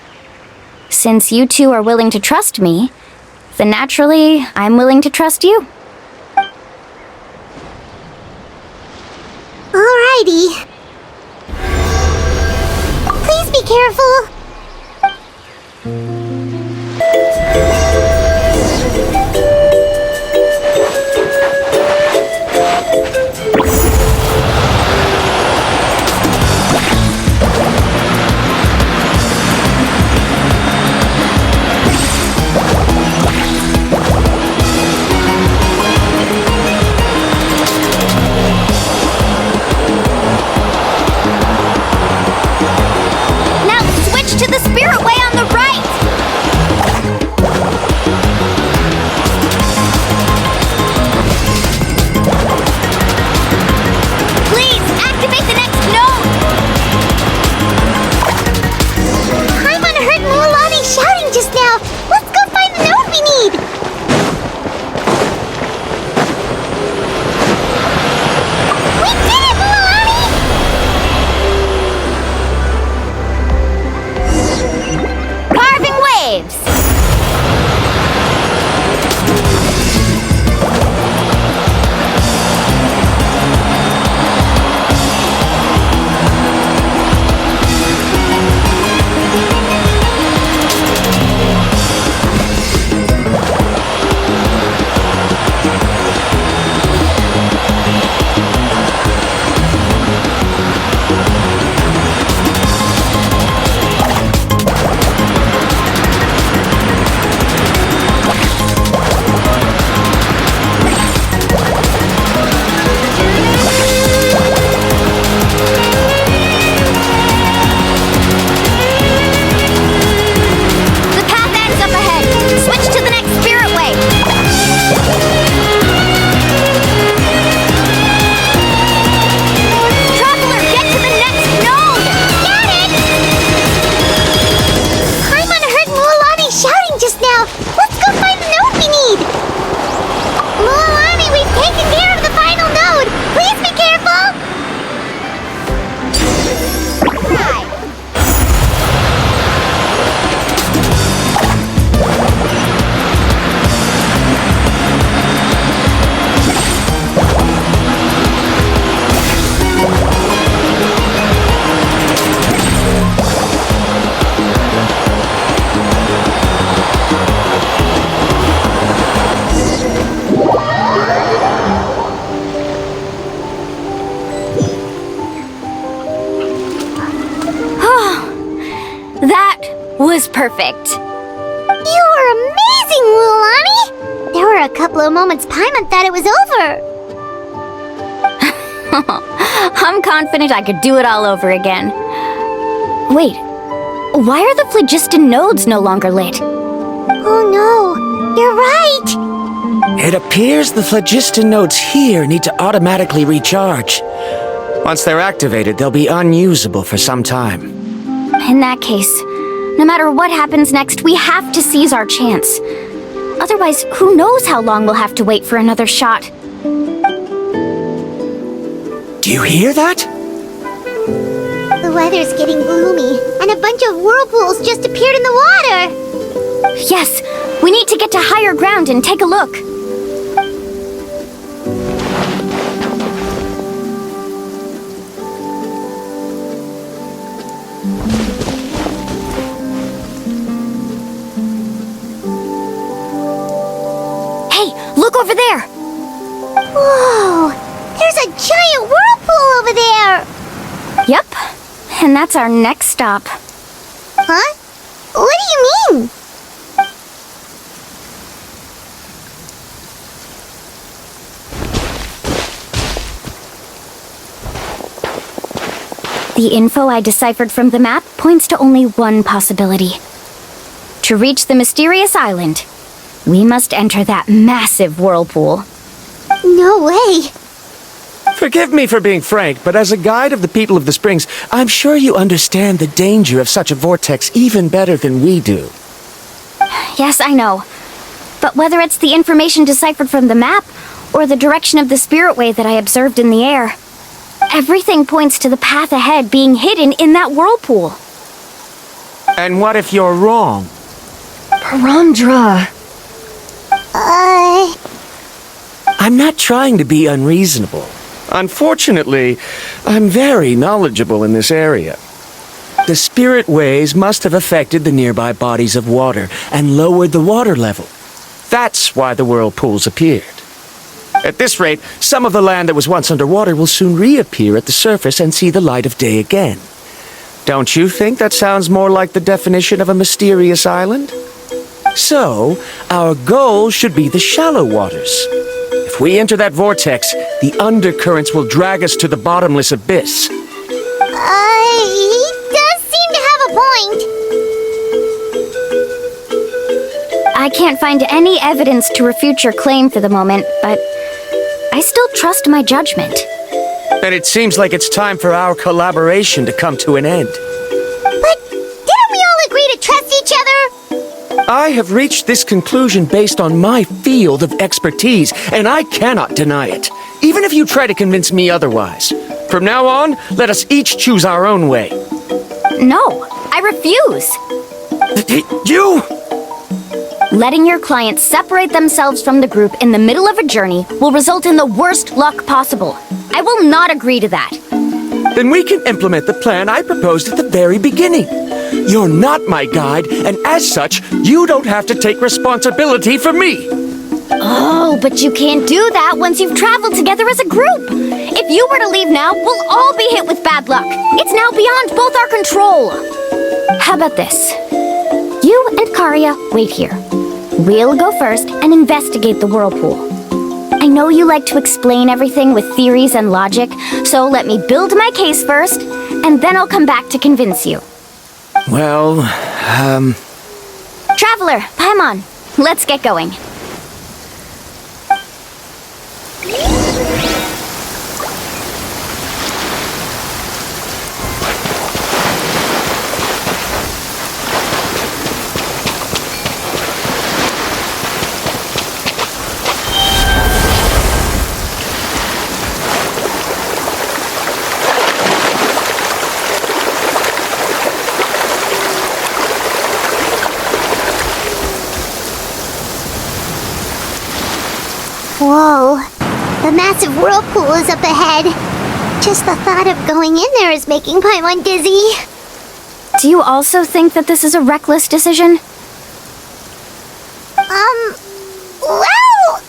Since you two are willing to trust me, then naturally, I'm willing to trust you. Alrighty. be careful. Now switch to the spirit way on the right! Please, activate the next node! Paimon heard Mualani shouting just now. Let's go find the node we need. We did it, Mualani! Carving waves! The path ends up ahead. Switch to the next spirit way. Traveler, get to the next node! Got it! Paimon heard Mualani shouting just now. Let's go find the node we need. Mualani, we've taken care of the final node. Please be careful. Right. That was perfect. You were amazing, Mualani! There were a couple of moments Paimon thought it was over. I'm confident I could do it all over again. Wait, why are the phlogiston nodes no longer lit? Oh no, you're right! It appears the phlogiston nodes here need to automatically recharge. Once they're activated, they'll be unusable for some time. In that case, no matter what happens next, we have to seize our chance. Otherwise, who knows how long we'll have to wait for another shot. Do you hear that? The weather's getting gloomy, and a bunch of whirlpools just appeared in the water! Yes, we need to get to higher ground and take a look. Hey, look over there! Whoa! There's a giant whirlpool over there! Yep, and that's our next stop. Huh? What do you mean? The info I deciphered from the map points to only one possibility. To reach the mysterious island, we must enter that massive whirlpool. No way! Forgive me for being frank, but as a guide of the people of the Springs, I'm sure you understand the danger of such a vortex even better than we do. Yes, I know. But whether it's the information deciphered from the map, or the direction of the spirit way that I observed in the air, everything points to the path ahead being hidden in that whirlpool. And what if you're wrong? Parandra. I'm not trying to be unreasonable. Unfortunately, I'm very knowledgeable in this area. The spirit waves must have affected the nearby bodies of water and lowered the water level. That's why the whirlpools appeared. At this rate, some of the land that was once underwater will soon reappear at the surface and see the light of day again. Don't you think that sounds more like the definition of a mysterious island? So, our goal should be the shallow waters. If we enter that vortex, the undercurrents will drag us to the bottomless abyss. He does seem to have a point. I can't find any evidence to refute your claim for the moment, but I still trust my judgment. Then it seems like it's time for our collaboration to come to an end. But didn't we all agree to trust each other? I have reached this conclusion based on my field of expertise, and I cannot deny it, even if you try to convince me otherwise. From now on, let us each choose our own way. No, I refuse. You! Letting your clients separate themselves from the group in the middle of a journey will result in the worst luck possible. I will not agree to that. Then we can implement the plan I proposed at the very beginning. You're not my guide, and as such, you don't have to take responsibility for me. Oh, but you can't do that once you've traveled together as a group. If you were to leave now, we'll all be hit with bad luck. It's now beyond both our control. How about this? You and Karia wait here. We'll go first and investigate the whirlpool. I know you like to explain everything with theories and logic, so let me build my case first, and then I'll come back to convince you. Well, Traveler, Paimon, let's get going. Whoa, the massive whirlpool is up ahead. Just the thought of going in there is making Paimon dizzy. Do you also think that this is a reckless decision? Well...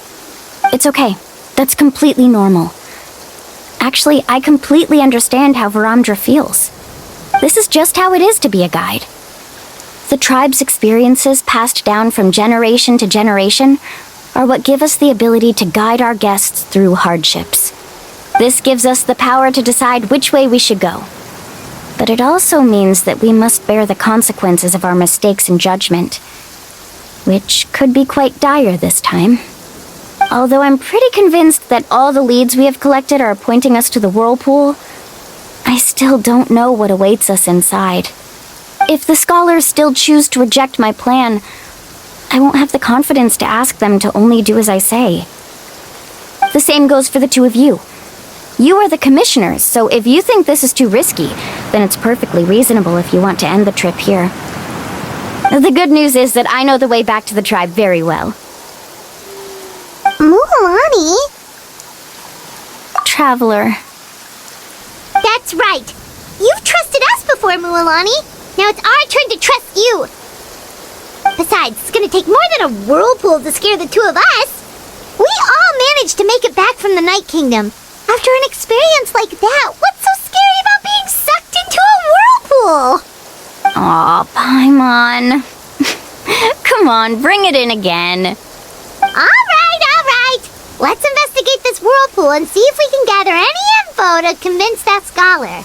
It's okay. That's completely normal. Actually, I completely understand how Varamdra feels. This is just how it is to be a guide. The tribe's experiences passed down from generation to generation are what give us the ability to guide our guests through hardships. This gives us the power to decide which way we should go. But it also means that we must bear the consequences of our mistakes and judgment, which could be quite dire this time. Although I'm pretty convinced that all the leads we have collected are pointing us to the whirlpool, I still don't know what awaits us inside. If the scholars still choose to reject my plan, I won't have the confidence to ask them to only do as I say. The same goes for the two of you. You are the commissioners, so if you think this is too risky, then it's perfectly reasonable if you want to end the trip here. The good news is that I know the way back to the tribe very well. Mualani? Traveler. That's right. You've trusted us before, Mualani. Now it's our turn to trust you. Besides, it's gonna take more than a whirlpool to scare the two of us. We all managed to make it back from the Night Kingdom. After an experience like that, what's so scary about being sucked into a whirlpool? Aw, Paimon. Come on, bring it in again. All right. Let's investigate this whirlpool and see if we can gather any info to convince that scholar.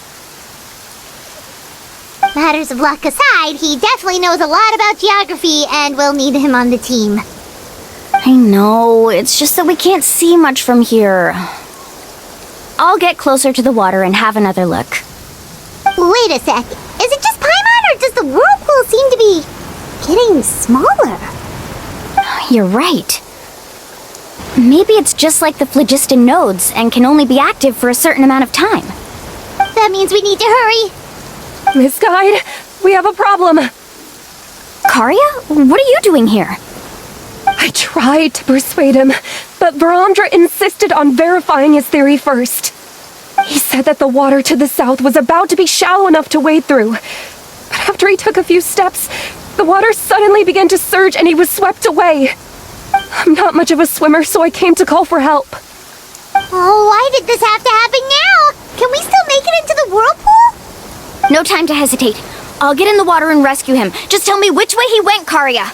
Matters of luck aside, he definitely knows a lot about geography, and we'll need him on the team. I know, it's just that we can't see much from here. I'll get closer to the water and have another look. Wait a sec. Is it just Paimon, or does the whirlpool seem to be getting smaller? You're right. Maybe it's just like the phlogiston nodes and can only be active for a certain amount of time. That means we need to hurry. Miss Guide, we have a problem. Karia, what are you doing here? I tried to persuade him, but Varamdra insisted on verifying his theory first. He said that the water to the south was about to be shallow enough to wade through, After he took a few steps, the water suddenly began to surge and he was swept away. I'm not much of a swimmer, so I came to call for help. Oh, why did this have to happen now? Can we still make it into the whirlpool? No time to hesitate. I'll get in the water and rescue him. Just tell me which way he went, Karya.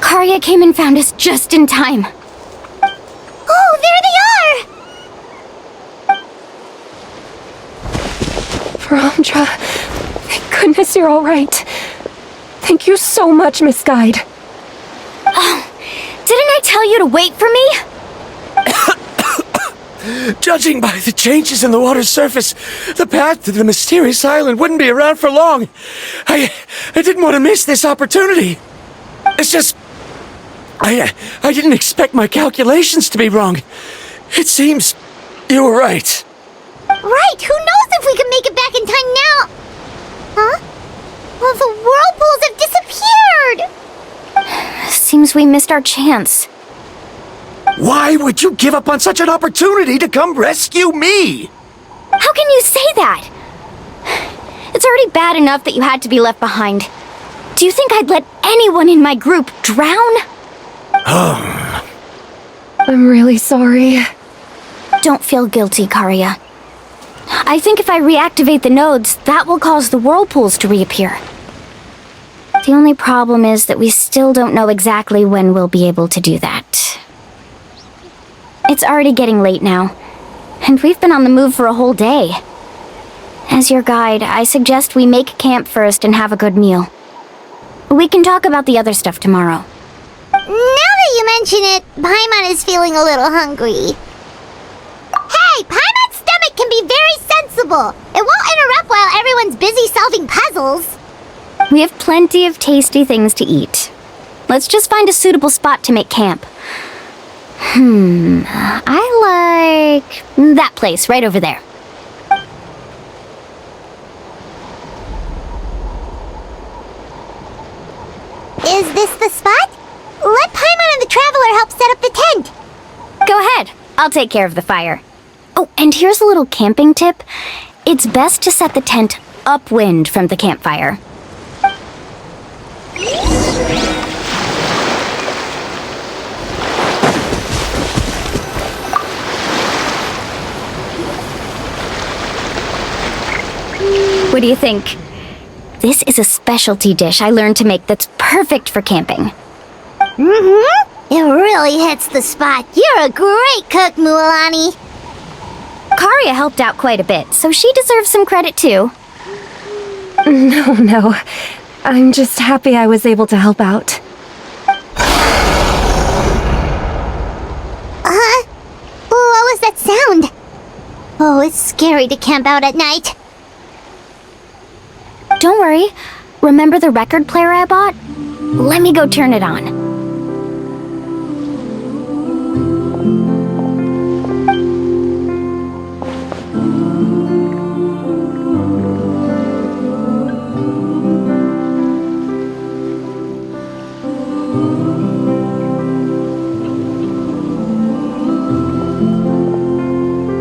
Karya came and found us just in time. Oh, there they are! Brandra, thank goodness you're all right. Thank you so much, Miss Guide. Oh, didn't I tell you to wait for me? Judging by the changes in the water's surface, the path to the mysterious island wouldn't be around for long. I didn't want to miss this opportunity. It's just... I didn't expect my calculations to be wrong. It seems you were right. Right, who knows if we can make it back in time now? Huh? Well, the whirlpools have disappeared! Seems we missed our chance. Why would you give up on such an opportunity to come rescue me? How can you say that? It's already bad enough that you had to be left behind. Do you think I'd let anyone in my group drown? I'm really sorry. Don't feel guilty, Karya. I think if I reactivate the nodes, that will cause the whirlpools to reappear. The only problem is that we still don't know exactly when we'll be able to do that. It's already getting late now, and we've been on the move for a whole day. As your guide, I suggest we make camp first and have a good meal. We can talk about the other stuff tomorrow. Now that you mention it, Paimon is feeling a little hungry. Hey, Paimon's stomach can be very sensible. It won't interrupt while everyone's busy solving puzzles. We have plenty of tasty things to eat. Let's just find a suitable spot to make camp. I like that place right over there. Is this the spot? Let Paimon and the Traveler help set up the tent. Go ahead. I'll take care of the fire. Oh, and here's a little camping tip. It's best to set the tent upwind from the campfire. What do you think? This is a specialty dish I learned to make that's perfect for camping. Mm-hmm. It really hits the spot. You're a great cook, Mualani. Karya helped out quite a bit, so she deserves some credit too. No. I'm just happy I was able to help out. What was that sound? Oh, it's scary to camp out at night. Don't worry. Remember the record player I bought? Let me go turn it on.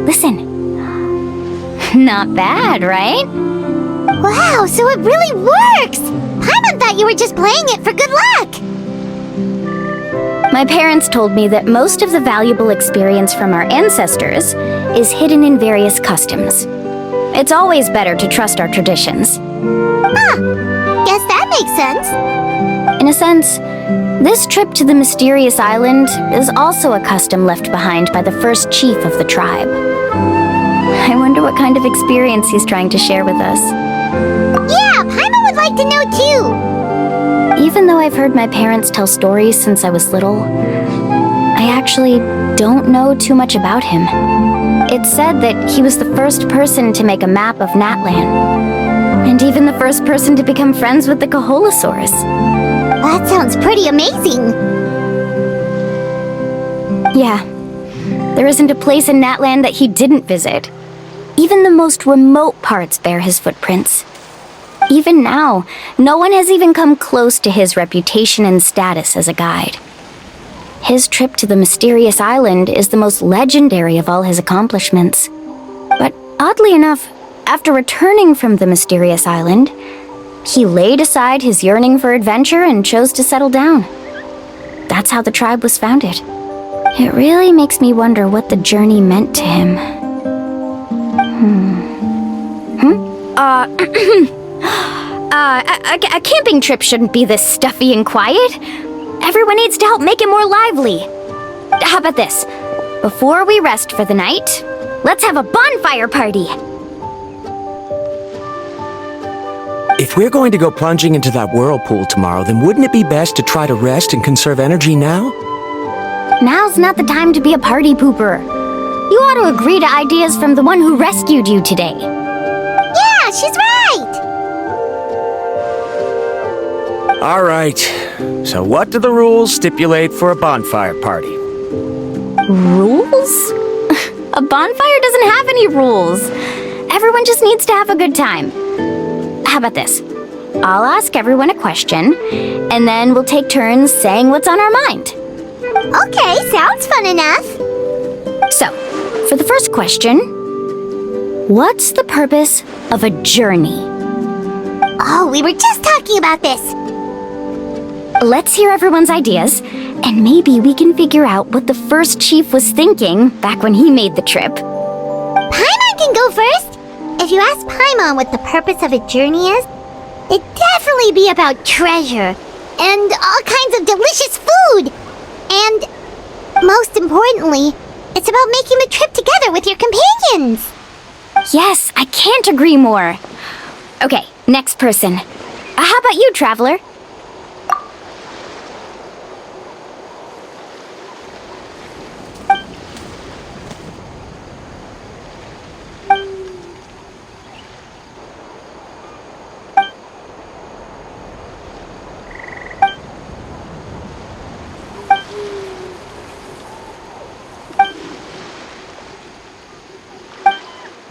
Listen. Not bad, right? Wow, so it really works! Paimon thought you were just playing it for good luck! My parents told me that most of the valuable experience from our ancestors is hidden in various customs. It's always better to trust our traditions. Guess that makes sense. In a sense, this trip to the mysterious island is also a custom left behind by the first chief of the tribe. I wonder what kind of experience he's trying to share with us. Yeah, Paimon would like to know too. Even though I've heard my parents tell stories since I was little, I actually don't know too much about him. It's said that he was the first person to make a map of Natlan, and even the first person to become friends with the Kaholasaurs. That sounds pretty amazing. Yeah, there isn't a place in Natlan that he didn't visit. Even the most remote parts bear his footprints. Even now, no one has even come close to his reputation and status as a guide. His trip to the mysterious island is the most legendary of all his accomplishments. But oddly enough, after returning from the mysterious island, he laid aside his yearning for adventure and chose to settle down. That's how the tribe was founded. It really makes me wonder what the journey meant to him. A camping trip shouldn't be this stuffy and quiet. Everyone needs to help make it more lively. How about this? Before we rest for the night, let's have a bonfire party. If we're going to go plunging into that whirlpool tomorrow, then wouldn't it be best to try to rest and conserve energy now? Now's not the time to be a party pooper. You ought to agree to ideas from the one who rescued you today. Yeah, she's right. All right. So what do the rules stipulate for a bonfire party? Rules? A bonfire doesn't have any rules. Everyone just needs to have a good time. How about this? I'll ask everyone a question, and then we'll take turns saying what's on our mind. Okay, sounds fun enough. So, for the first question, what's the purpose of a journey? Oh, we were just talking about this. Let's hear everyone's ideas, and maybe we can figure out what the first chief was thinking back when he made the trip. Paimon can go first. If you ask Paimon what the purpose of a journey is, it'd definitely be about treasure and all kinds of delicious food. And most importantly, it's about making the trip together with your companions. Yes, I can't agree more. Okay, next person. How about you, Traveler?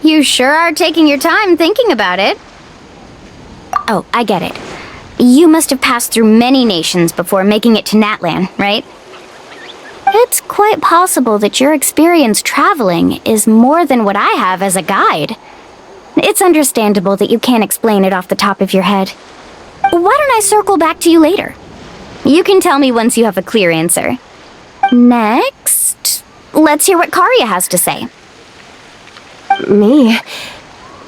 You sure are taking your time thinking about it. Oh, I get it. You must have passed through many nations before making it to Natlan, right? It's quite possible that your experience traveling is more than what I have as a guide. It's understandable that you can't explain it off the top of your head. Why don't I circle back to you later? You can tell me once you have a clear answer. Next, let's hear what Karya has to say. Me?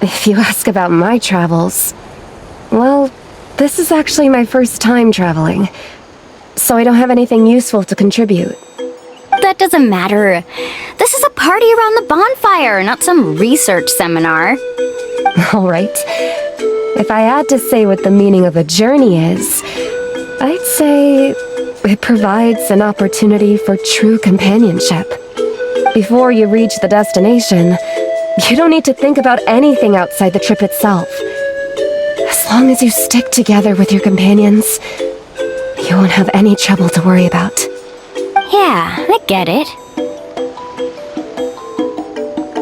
If you ask about my travels... Well, this is actually my first time traveling, so I don't have anything useful to contribute. That doesn't matter. This is a party around the bonfire, not some research seminar. Alright. If I had to say what the meaning of a journey is, I'd say it provides an opportunity for true companionship. Before you reach the destination, you don't need to think about anything outside the trip itself. As long as you stick together with your companions, you won't have any trouble to worry about. Yeah, I get it.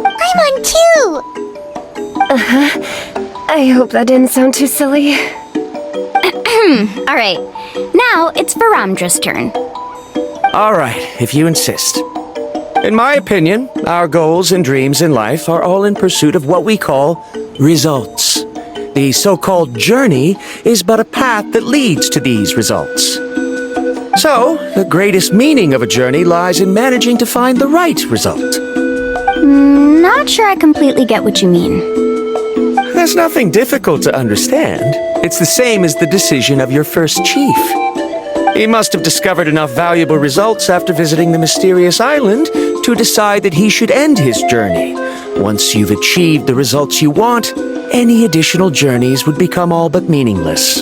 I'm on too. I hope that didn't sound too silly. Alright, now it's Varamdra's turn. All right, if you insist. In my opinion, our goals and dreams in life are all in pursuit of what we call results. The so-called journey is but a path that leads to these results. So, the greatest meaning of a journey lies in managing to find the right result. Not sure I completely get what you mean. There's nothing difficult to understand. It's the same as the decision of your first chief. He must have discovered enough valuable results after visiting the mysterious island to decide that he should end his journey. Once you've achieved the results you want, any additional journeys would become all but meaningless.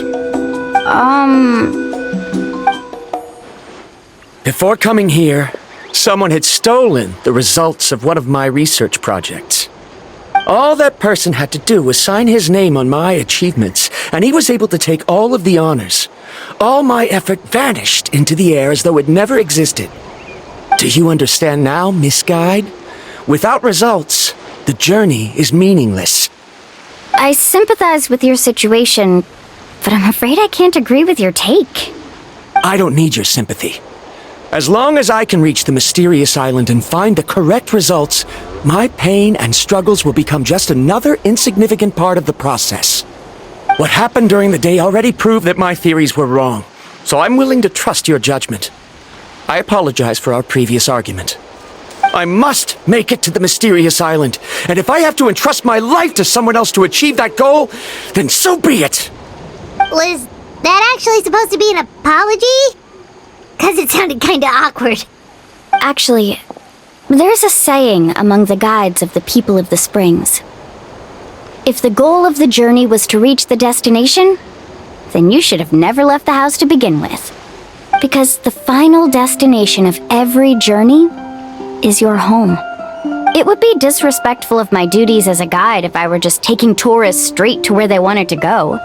Before coming here, someone had stolen the results of one of my research projects. All that person had to do was sign his name on my achievements, and he was able to take all of the honors. All my effort vanished into the air as though it never existed. Do you understand now, Miss Guide? Without results, the journey is meaningless. I sympathize with your situation, but I'm afraid I can't agree with your take. I don't need your sympathy. As long as I can reach the mysterious island and find the correct results, my pain and struggles will become just another insignificant part of the process. What happened during the day already proved that my theories were wrong, so I'm willing to trust your judgment. I apologize for our previous argument. I must make it to the mysterious island, and if I have to entrust my life to someone else to achieve that goal, then so be it! Was that actually supposed to be an apology? Because it sounded kinda awkward. Actually, there's a saying among the guides of the people of the springs. If the goal of the journey was to reach the destination, then you should have never left the house to begin with. Because the final destination of every journey is your home. It would be disrespectful of my duties as a guide if I were just taking tourists straight to where they wanted to go.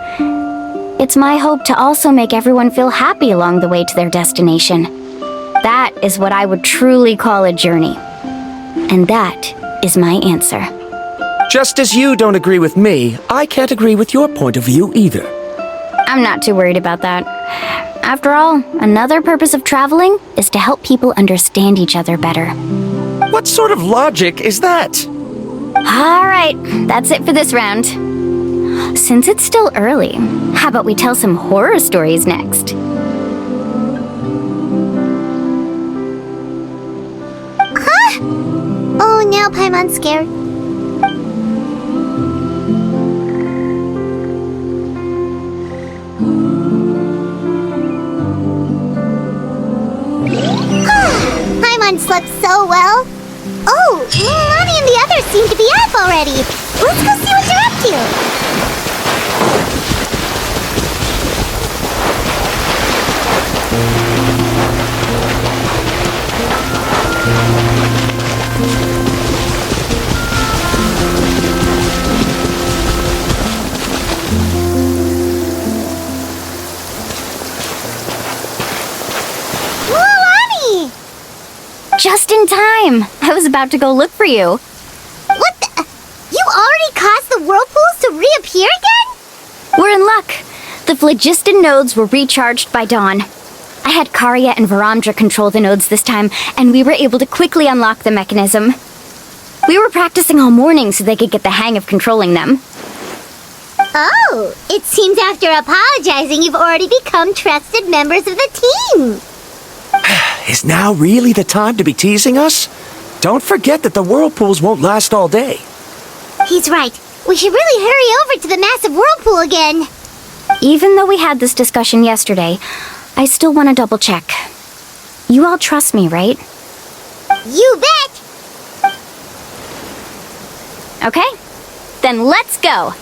It's my hope to also make everyone feel happy along the way to their destination. That is what I would truly call a journey. And that is my answer. Just as you don't agree with me, I can't agree with your point of view either. I'm not too worried about that. After all, another purpose of traveling is to help people understand each other better. What sort of logic is that? All right, that's it for this round. Since it's still early, how about we tell some horror stories next? Huh? Oh, now Paimon's scared. Paimon slept so well. Oh, Lonnie and the others seem to be up already. Let's go see what they're up to. Lonnie! Just in time. I was about to go look for you. What the? You already caused the whirlpools to reappear again? We're in luck. The phlogiston nodes were recharged by dawn. I had Karya and Varamdra control the nodes this time, and we were able to quickly unlock the mechanism. We were practicing all morning so they could get the hang of controlling them. Oh, it seems after apologizing, you've already become trusted members of the team. Is now really the time to be teasing us? Don't forget that the whirlpools won't last all day. He's right. We should really hurry over to the massive whirlpool again. Even though we had this discussion yesterday, I still want to double check. You all trust me, right? You bet! Okay, then let's go!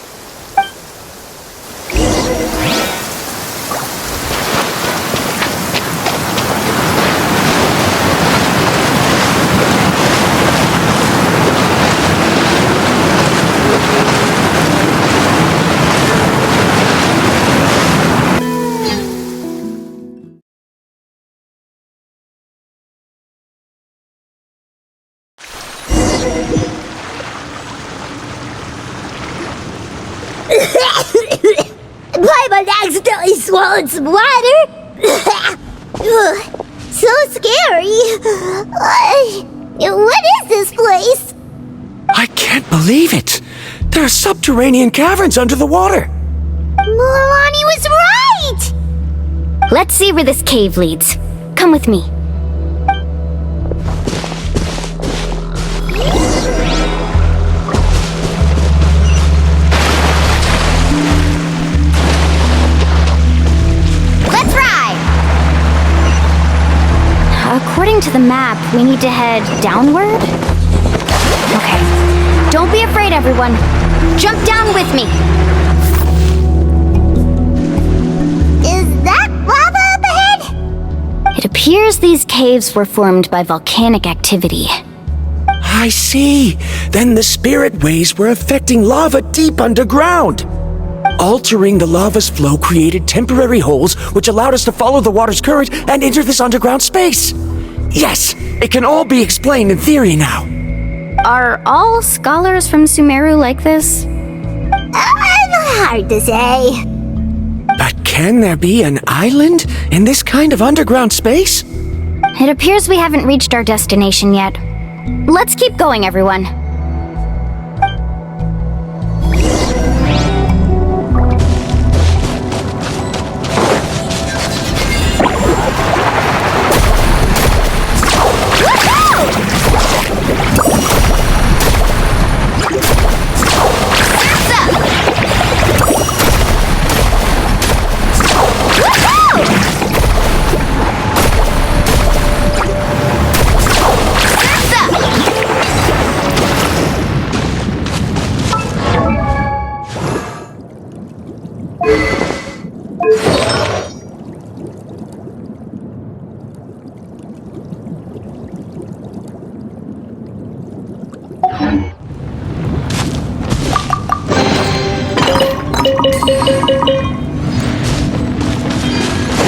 Paimon accidentally swallowed some water. So scary. What is this place? I can't believe it! There are subterranean caverns under the water! Lonnie was right! Let's see where this cave leads. Come with me. Let's ride! According to the map, we need to head downward? Okay. Don't be afraid, everyone. Jump down with me. Is that lava up ahead? It appears these caves were formed by volcanic activity. I see. Then the spirit waves were affecting lava deep underground. Altering the lava's flow created temporary holes which allowed us to follow the water's current and enter this underground space. Yes, it can all be explained in theory now. Are all scholars from Sumeru like this? Hard to say. But can there be an island in this kind of underground space? It appears we haven't reached our destination yet. Let's keep going, everyone.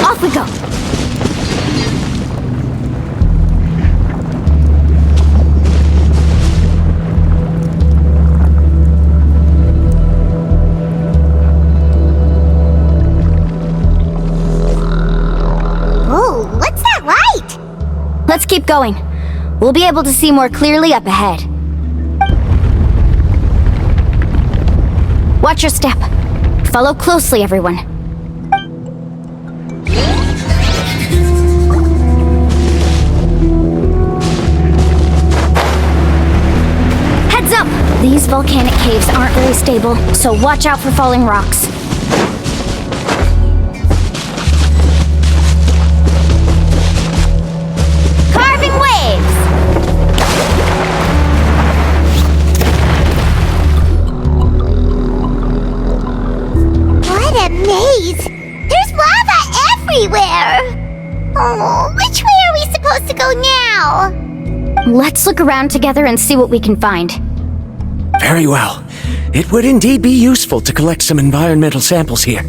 Off we go. Oh, what's that light? Let's keep going. We'll be able to see more clearly up ahead. Watch your step. Follow closely, everyone. Heads up! These volcanic caves aren't very stable, so watch out for falling rocks. Carving waves! What a maze! There's lava everywhere! Oh, which way are we supposed to go now? Let's look around together and see what we can find. Very well. It would indeed be useful to collect some environmental samples here.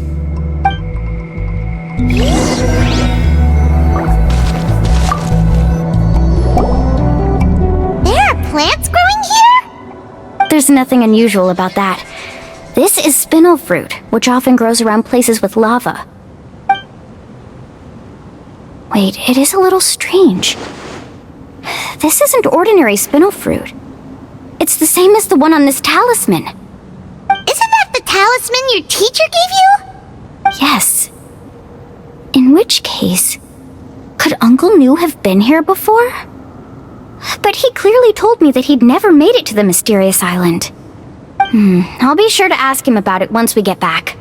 There are plants growing here? There's nothing unusual about that. This is spinel fruit, which often grows around places with lava. Wait, it is a little strange. This isn't ordinary spinel fruit. It's the same as the one on this talisman. Isn't that the talisman your teacher gave you? Yes. In which case, could Uncle New have been here before? But he clearly told me that he'd never made it to the mysterious island. I'll be sure to ask him about it once we get back.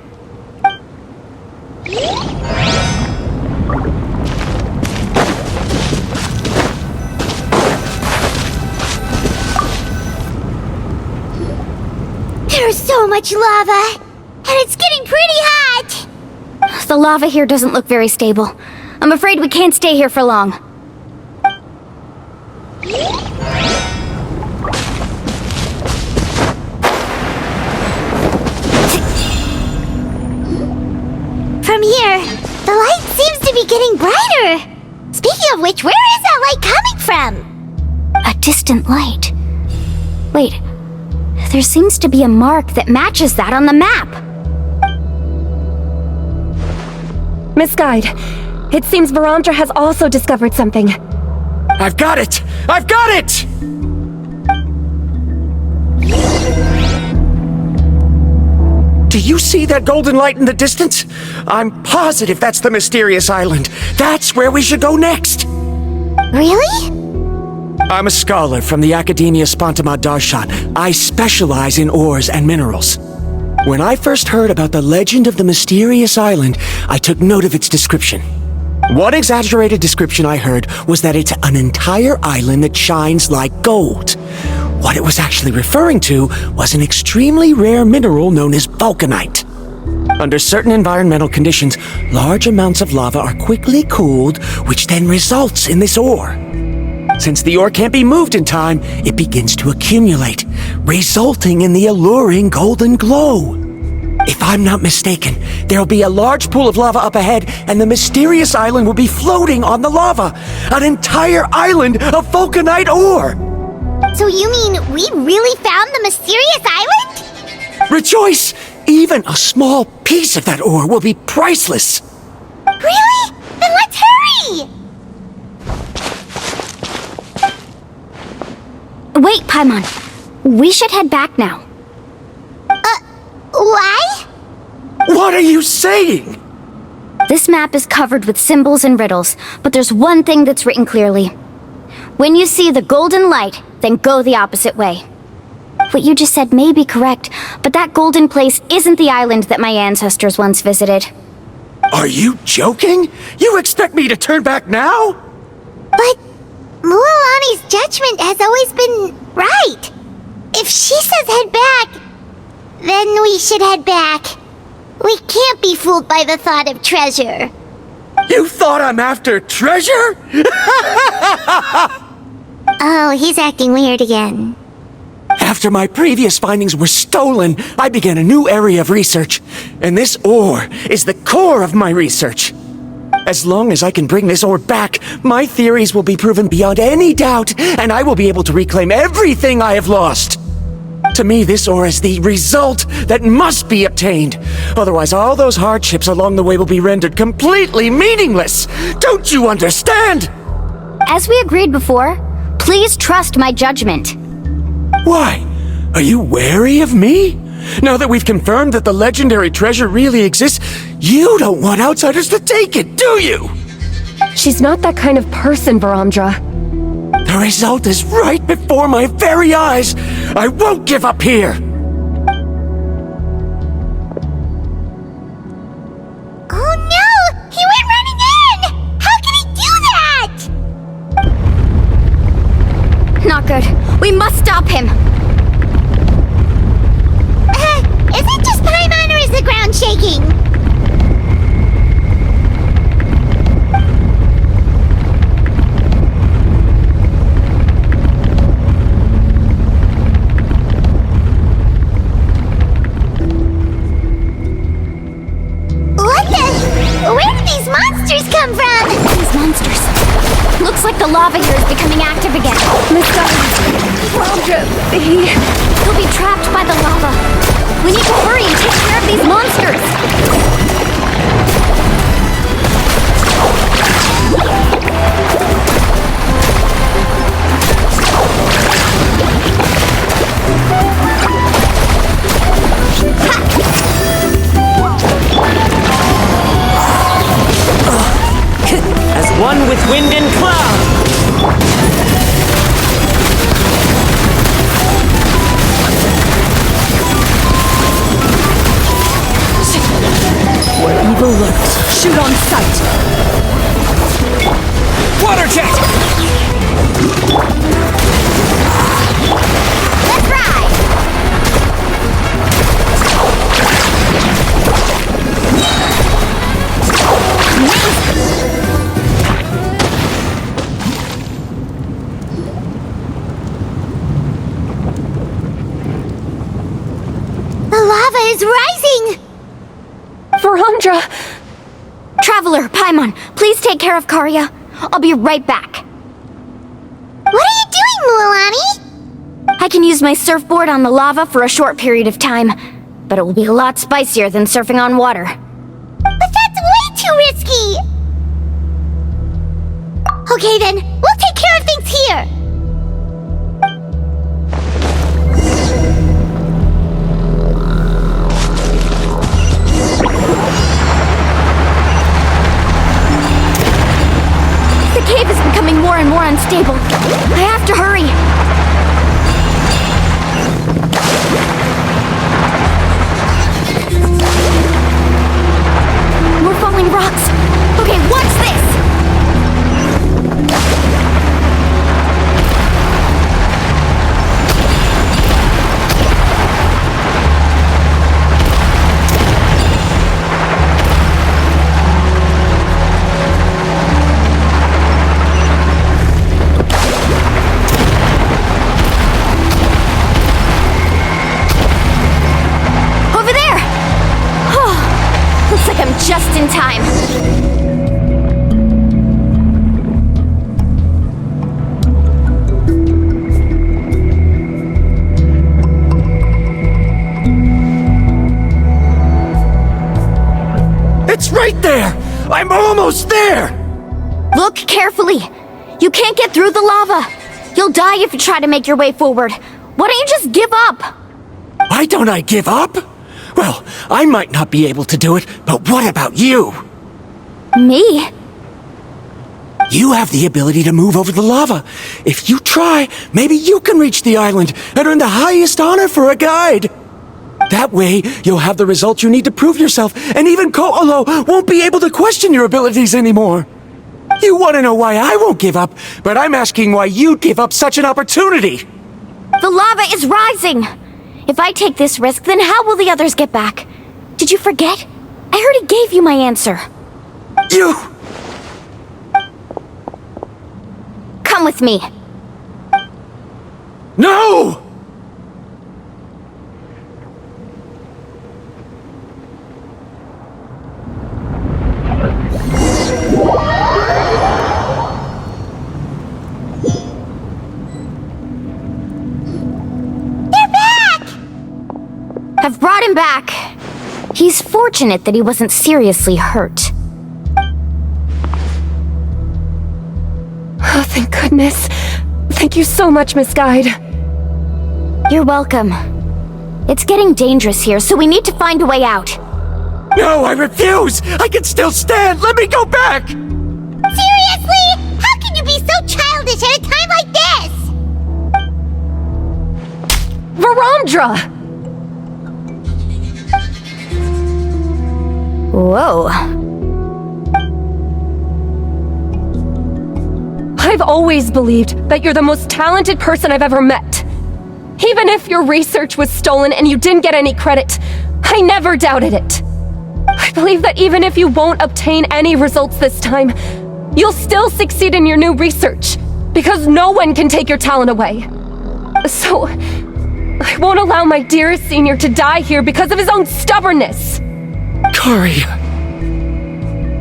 There's so much lava, and it's getting pretty hot. The lava here doesn't look very stable. I'm afraid we can't stay here for long. From here, the light seems to be getting brighter. Speaking of which, where is that light coming from? A distant light. Wait, there seems to be a mark that matches that on the map. Miss Guide, it seems Verandra has also discovered something. I've got it! I've got it! Do you see that golden light in the distance? I'm positive that's the mysterious island. That's where we should go next. Really? I'm a scholar from the Academia Spontima Darshan. I specialize in ores and minerals. When I first heard about the legend of the mysterious island, I took note of its description. One exaggerated description I heard was that it's an entire island that shines like gold. What it was actually referring to was an extremely rare mineral known as vulcanite. Under certain environmental conditions, large amounts of lava are quickly cooled, which then results in this ore. Since the ore can't be moved in time, it begins to accumulate, resulting in the alluring golden glow. If I'm not mistaken, there'll be a large pool of lava up ahead, and the mysterious island will be floating on the lava. An entire island of vulcanite ore! So you mean we really found the mysterious island? Rejoice! Even a small piece of that ore will be priceless! Really? Then let's hurry! Wait, Paimon. We should head back now. Why? What are you saying? This map is covered with symbols and riddles, but there's one thing that's written clearly. When you see the golden light, then go the opposite way. What you just said may be correct, but that golden place isn't the island that my ancestors once visited. Are you joking? You expect me to turn back now? But Mualani's judgment has always been right. If she says head back, then we should head back. We can't be fooled by the thought of treasure. You thought I'm after treasure? Oh, he's acting weird again. After my previous findings were stolen, I began a new area of research. And this ore is the core of my research. As long as I can bring this ore back, my theories will be proven beyond any doubt, and I will be able to reclaim everything I have lost. To me, this ore is the result that must be obtained. Otherwise, all those hardships along the way will be rendered completely meaningless. Don't you understand? As we agreed before, please trust my judgment. Why? Are you wary of me? Now that we've confirmed that the legendary treasure really exists, you don't want outsiders to take it, do you? She's not that kind of person, Varamdra. The result is right before my very eyes. I won't give up here. Oh no! He went running in! How can he do that? Not good. We must stop him. Is it just Paimon or is the ground shaking? Where did these monsters come from? These monsters. Looks like the lava here is becoming active again. Miss Varamdra, He'll be trapped by the lava. We need to hurry and take care of these monsters. As one with wind and cloud! Where evil lurks, shoot on sight! Water jet! Let's ride! The lava is rising! Varamdra! Traveler, Paimon, please take care of Karya. I'll be right back. What are you doing, Mualani? I can use my surfboard on the lava for a short period of time, but it will be a lot spicier than surfing on water. But that's way too risky! Okay then, we'll take care of things here! unstable. I have to hurry. More falling rocks. Okay, watch this! Over there! Oh, looks like I'm just in time. It's right there! I'm almost there! Look carefully. You can't get through the lava. You'll die if you try to make your way forward. Why don't you just give up? Why don't I give up? Well, I might not be able to do it, but what about you? Me? You have the ability to move over the lava. If you try, maybe you can reach the island and earn the highest honor for a guide. That way, you'll have the results you need to prove yourself, and even Ko'olo won't be able to question your abilities anymore. You want to know why I won't give up, but I'm asking why you'd give up such an opportunity. The lava is rising. If I take this risk, then how will the others get back? Did you forget? I already gave you my answer. You... Come with me. No! I've brought him back. He's fortunate that he wasn't seriously hurt. Oh, thank goodness. Thank you so much, Miss Guide. You're welcome. It's getting dangerous here, so we need to find a way out. No, I refuse! I can still stand! Let me go back! Seriously? How can you be so childish at a time like this? Verandra! Whoa. I've always believed that you're the most talented person I've ever met. Even if your research was stolen and you didn't get any credit, I never doubted it. I believe that even if you won't obtain any results this time, you'll still succeed in your new research, because no one can take your talent away. So, I won't allow my dearest senior to die here because of his own stubbornness. Kari.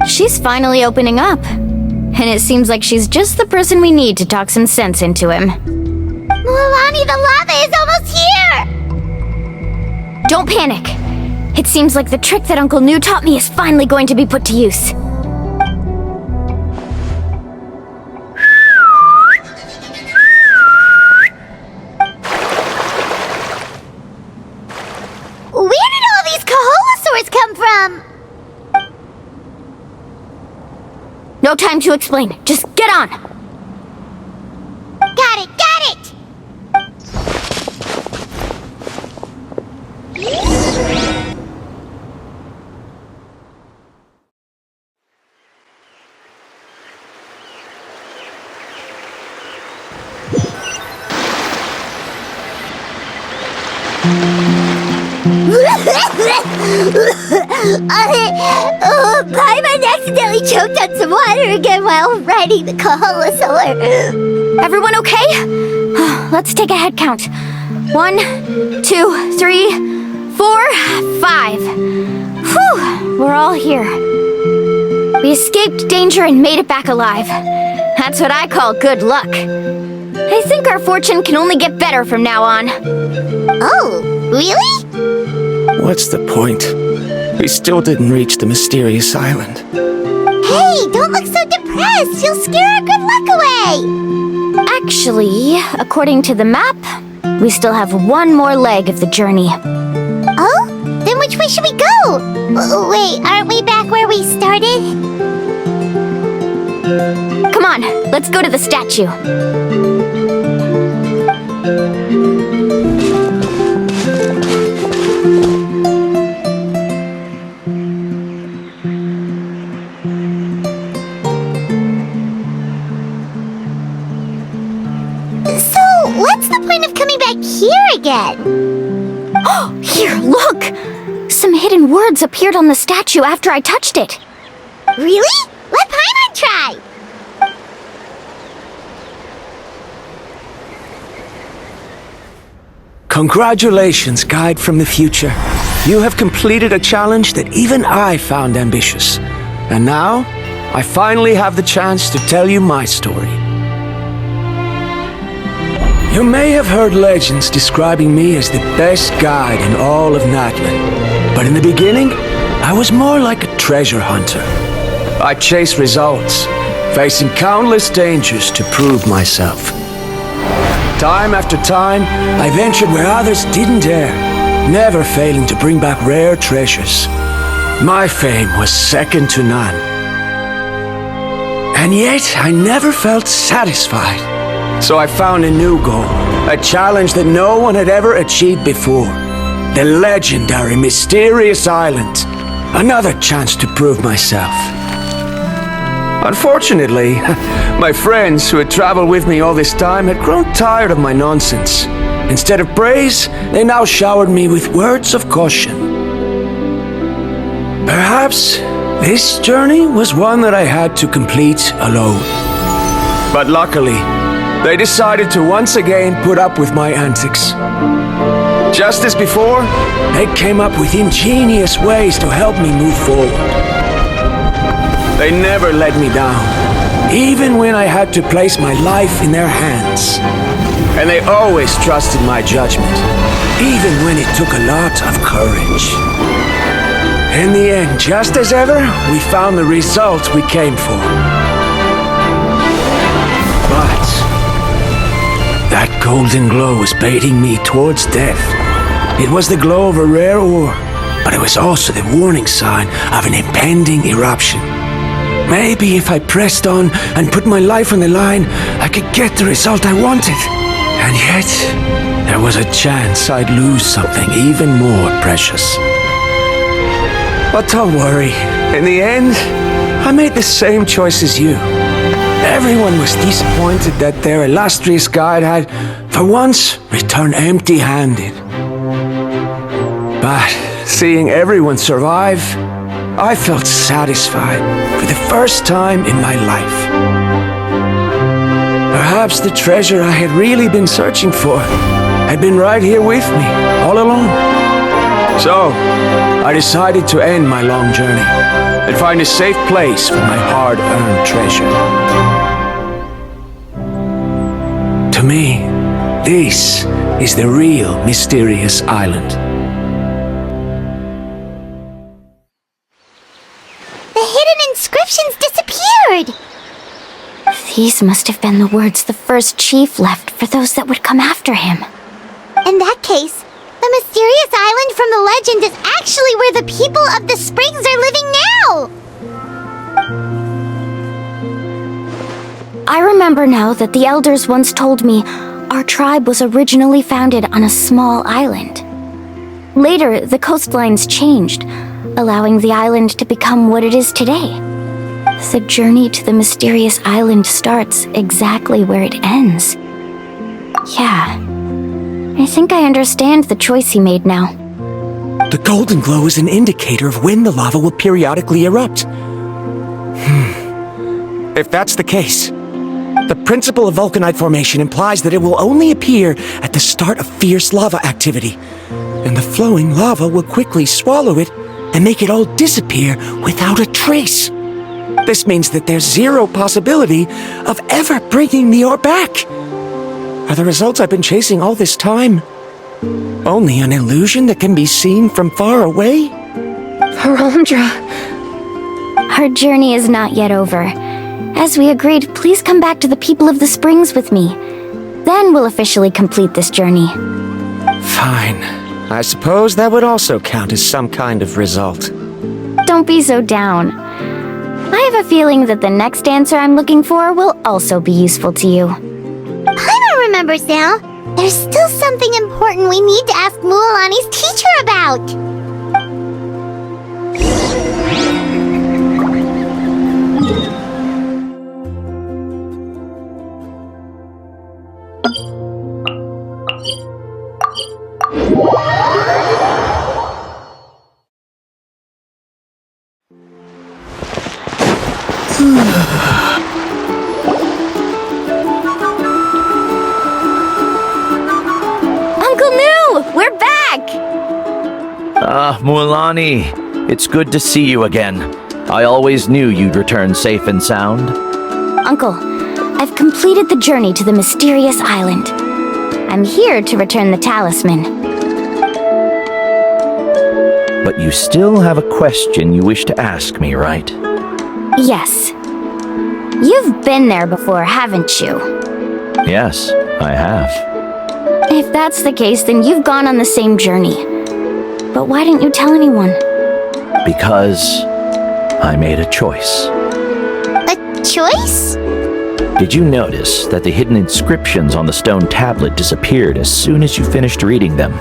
She's finally opening up. And it seems like she's just the person we need to talk some sense into him. Mualani, the lava is almost here! Don't panic. It seems like the trick that Uncle New taught me is finally going to be put to use. Where did all these Koholosaurs come from? No time to explain. Just get on. Got it, got it! Paimon accidentally choked on some water again while riding the Koholosaur. Everyone okay? Let's take a head count. 1, 2, 3, 4, 5. Whew, we're all here. We escaped danger and made it back alive. That's what I call good luck. I think our fortune can only get better from now on. Oh, really? What's the point? We still didn't reach the mysterious island. Hey, don't look so depressed. You'll scare our good luck away. Actually, according to the map, we still have one more leg of the journey. Oh? Then which way should we go? Wait, aren't we back where we started? Come on, let's go to the statue. So, what's the point of coming back here again? Oh, here, look! Some hidden words appeared on the statue after I touched it. Really? Let Paimon try! Congratulations, guide from the future. You have completed a challenge that even I found ambitious. And now, I finally have the chance to tell you my story. You may have heard legends describing me as the best guide in all of Natlan. But in the beginning, I was more like a treasure hunter. I chased results, facing countless dangers to prove myself. Time after time, I ventured where others didn't dare, never failing to bring back rare treasures. My fame was second to none. And yet, I never felt satisfied. So I found a new goal, a challenge that no one had ever achieved before. The legendary Mysterious Island. Another chance to prove myself. Unfortunately, my friends who had traveled with me all this time had grown tired of my nonsense. Instead of praise, they now showered me with words of caution. Perhaps this journey was one that I had to complete alone. But luckily, they decided to once again put up with my antics. Just as before, they came up with ingenious ways to help me move forward. They never let me down, even when I had to place my life in their hands. And they always trusted my judgment, even when it took a lot of courage. In the end, just as ever, we found the result we came for. But that golden glow was baiting me towards death. It was the glow of a rare ore, but it was also the warning sign of an impending eruption. Maybe if I pressed on and put my life on the line, I could get the result I wanted. And yet, there was a chance I'd lose something even more precious. But don't worry, in the end, I made the same choice as you. Everyone was disappointed that their illustrious guide had, for once, returned empty-handed. But seeing everyone survive, I felt satisfied for the first time in my life. Perhaps the treasure I had really been searching for had been right here with me, all along. So, I decided to end my long journey and find a safe place for my hard-earned treasure. To me, this is the real Mysterious Island. The hidden inscriptions disappeared! These must have been the words the first chief left for those that would come after him. In that case, the mysterious island from the legend is actually where the people of the springs are living now! I remember now that the elders once told me our tribe was originally founded on a small island. Later, the coastlines changed, allowing the island to become what it is today. The journey to the mysterious island starts exactly where it ends. Yeah, I think I understand the choice he made now. The golden glow is an indicator of when the lava will periodically erupt. If that's the case, the principle of vulcanite formation implies that it will only appear at the start of fierce lava activity, and the flowing lava will quickly swallow it and make it all disappear without a trace. This means that there's zero possibility of ever bringing the ore back. Are the results I've been chasing all this time only an illusion that can be seen from far away? Verandra. Our journey is not yet over. As we agreed, please come back to the people of the springs with me. Then we'll officially complete this journey. Fine. I suppose that would also count as some kind of result. Don't be so down. I have a feeling that the next answer I'm looking for will also be useful to you. Paimon remembers now. There's still something important we need to ask Mualani's teacher about. Uncle New! We're back! Mualani, it's good to see you again. I always knew you'd return safe and sound. Uncle, I've completed the journey to the mysterious island. I'm here to return the talisman. But you still have a question you wish to ask me, right? Yes. You've been there before, haven't you? Yes, I have. If that's the case, then you've gone on the same journey. But why didn't you tell anyone? Because I made a choice. A choice? Did you notice that the hidden inscriptions on the stone tablet disappeared as soon as you finished reading them?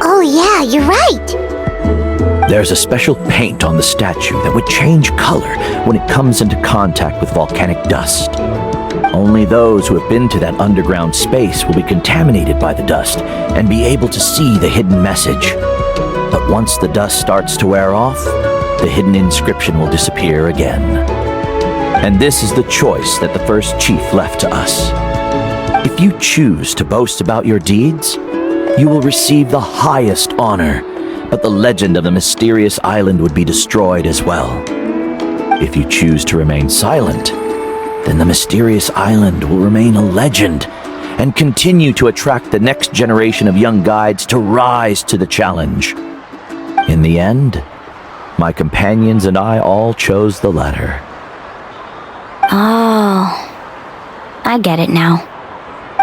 Oh yeah, you're right. There's a special paint on the statue that would change color when it comes into contact with volcanic dust. Only those who have been to that underground space will be contaminated by the dust and be able to see the hidden message. But once the dust starts to wear off, the hidden inscription will disappear again. And this is the choice that the first chief left to us. If you choose to boast about your deeds, you will receive the highest honor, but the legend of the mysterious island would be destroyed as well. If you choose to remain silent, then the mysterious island will remain a legend and continue to attract the next generation of young guides to rise to the challenge. In the end, my companions and I all chose the latter. Oh, I get it now.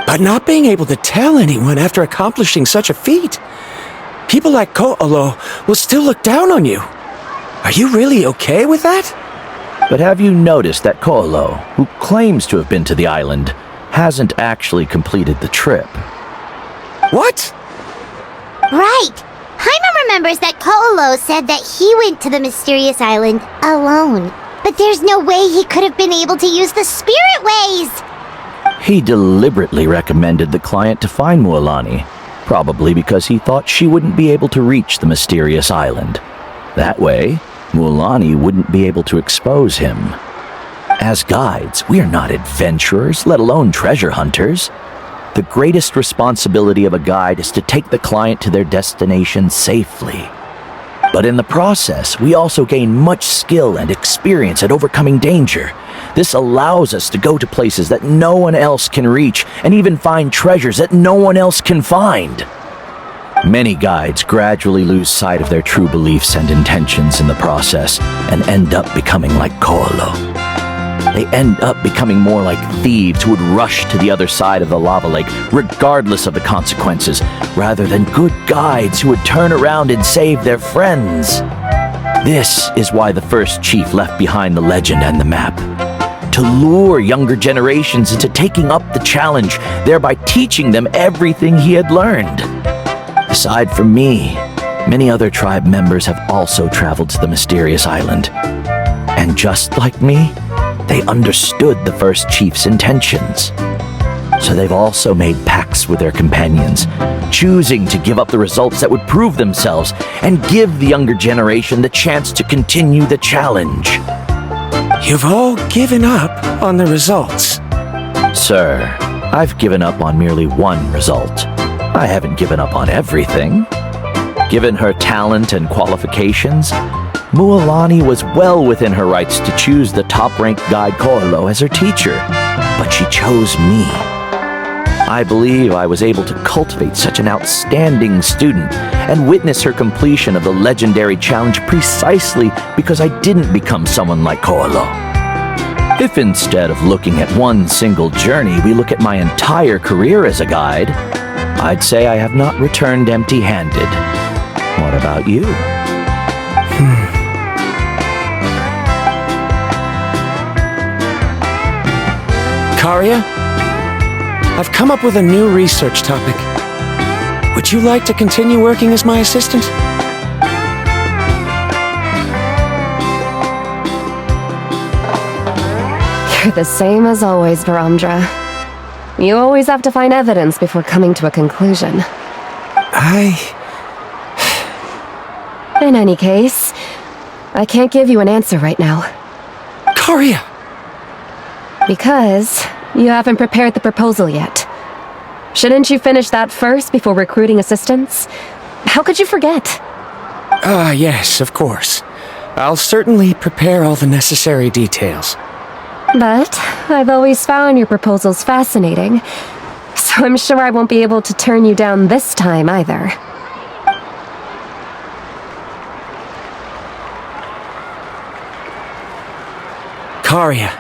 But not being able to tell anyone after accomplishing such a feat, people like Ko'olo will still look down on you. Are you really okay with that? But have you noticed that Ko'olo, who claims to have been to the island, hasn't actually completed the trip? What? Right. Paimon remembers that Ko'olo said that he went to the mysterious island alone. But there's no way he could have been able to use the spirit ways! He deliberately recommended the client to find Mualani, probably because he thought she wouldn't be able to reach the mysterious island. That way, Mualani wouldn't be able to expose him. As guides, we are not adventurers, let alone treasure hunters. The greatest responsibility of a guide is to take the client to their destination safely. But in the process, we also gain much skill and experience at overcoming danger. This allows us to go to places that no one else can reach, and even find treasures that no one else can find. Many guides gradually lose sight of their true beliefs and intentions in the process, and end up becoming like Ko'olo. They end up becoming more like thieves who would rush to the other side of the lava lake, regardless of the consequences, rather than good guides who would turn around and save their friends. This is why the first chief left behind the legend and the map. To lure younger generations into taking up the challenge, thereby teaching them everything he had learned. Aside from me, many other tribe members have also traveled to the mysterious island. And just like me, they understood the first chief's intentions. So they've also made pacts with their companions, choosing to give up the results that would prove themselves and give the younger generation the chance to continue the challenge. You've all given up on the results. Sir, I've given up on merely one result. I haven't given up on everything. Given her talent and qualifications, Mualani was well within her rights to choose the top-ranked guide Ko'olo as her teacher, but she chose me. I believe I was able to cultivate such an outstanding student and witness her completion of the legendary challenge precisely because I didn't become someone like Ko'olo. If instead of looking at one single journey, we look at my entire career as a guide, I'd say I have not returned empty-handed. What about you? Karia, I've come up with a new research topic. Would you like to continue working as my assistant? You're the same as always, Varamdra. You always have to find evidence before coming to a conclusion. In any case, I can't give you an answer right now. Karia! Because you haven't prepared the proposal yet. Shouldn't you finish that first before recruiting assistants? How could you forget? Yes, of course. I'll certainly prepare all the necessary details. But I've always found your proposals fascinating, so I'm sure I won't be able to turn you down this time either. Karia,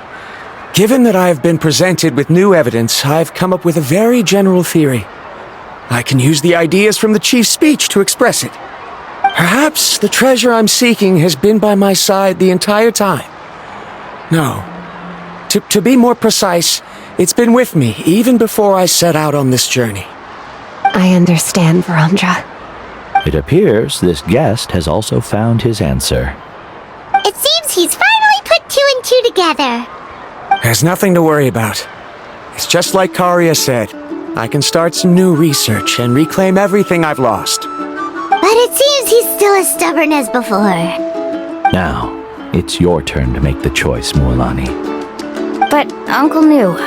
given that I have been presented with new evidence, I've come up with a very general theory. I can use the ideas from the chief's speech to express it. Perhaps the treasure I'm seeking has been by my side the entire time. No. To be more precise, it's been with me even before I set out on this journey. I understand, Varamdra. It appears this guest has also found his answer. It seems he's finally put two and two together. There's nothing to worry about. It's just like Karia said. I can start some new research and reclaim everything I've lost. But it seems he's still as stubborn as before. Now, it's your turn to make the choice, Mualani. But, Uncle Nu,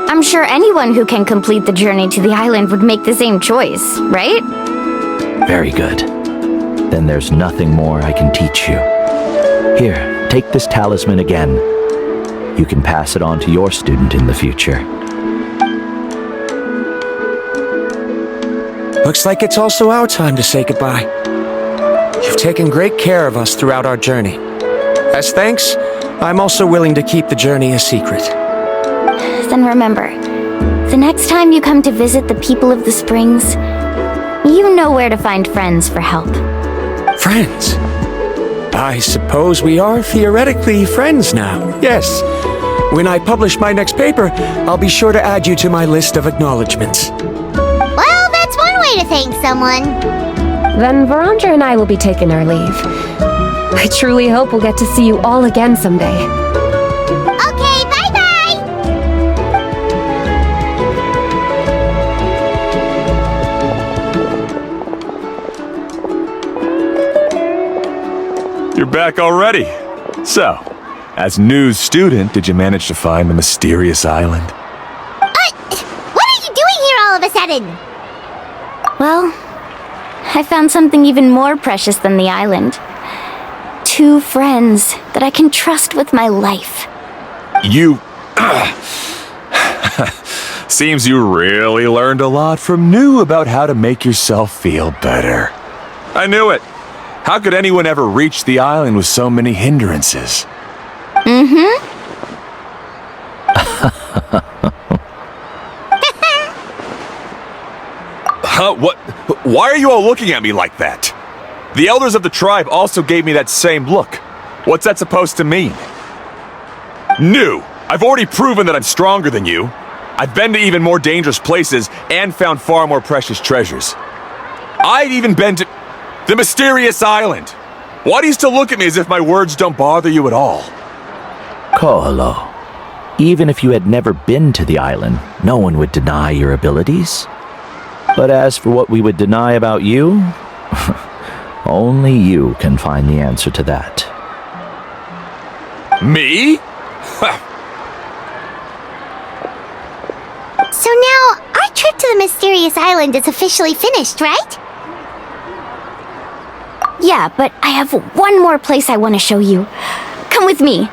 I'm sure anyone who can complete the journey to the island would make the same choice, right? Very good. Then there's nothing more I can teach you. Here, take this talisman again. You can pass it on to your student in the future. Looks like it's also our time to say goodbye. You've taken great care of us throughout our journey. As thanks, I'm also willing to keep the journey a secret. Then remember, the next time you come to visit the people of the springs, you know where to find friends for help. Friends? I suppose we are theoretically friends now, yes. When I publish my next paper, I'll be sure to add you to my list of acknowledgements. Well, that's one way to thank someone. Then Varamdra and I will be taking our leave. I truly hope we'll get to see you all again someday. Okay, bye-bye! You're back already. So, as news student, did you manage to find the mysterious island? What are you doing here all of a sudden? Well, I found something even more precious than the island. 2 friends that I can trust with my life. You... Seems you really learned a lot from New about how to make yourself feel better. I knew it. How could anyone ever reach the island with so many hindrances? What? Why are you all looking at me like that? The elders of the tribe also gave me that same look. What's that supposed to mean? New! I've already proven that I'm stronger than you. I've been to even more dangerous places and found far more precious treasures. I've even been to the mysterious island. Why do you still look at me as if my words don't bother you at all? Koholo, even if you had never been to the island, no one would deny your abilities. But as for what we would deny about you, only you can find the answer to that. Me? So now, our trip to the mysterious island is officially finished, right? Yeah, but I have one more place I want to show you. Come with me.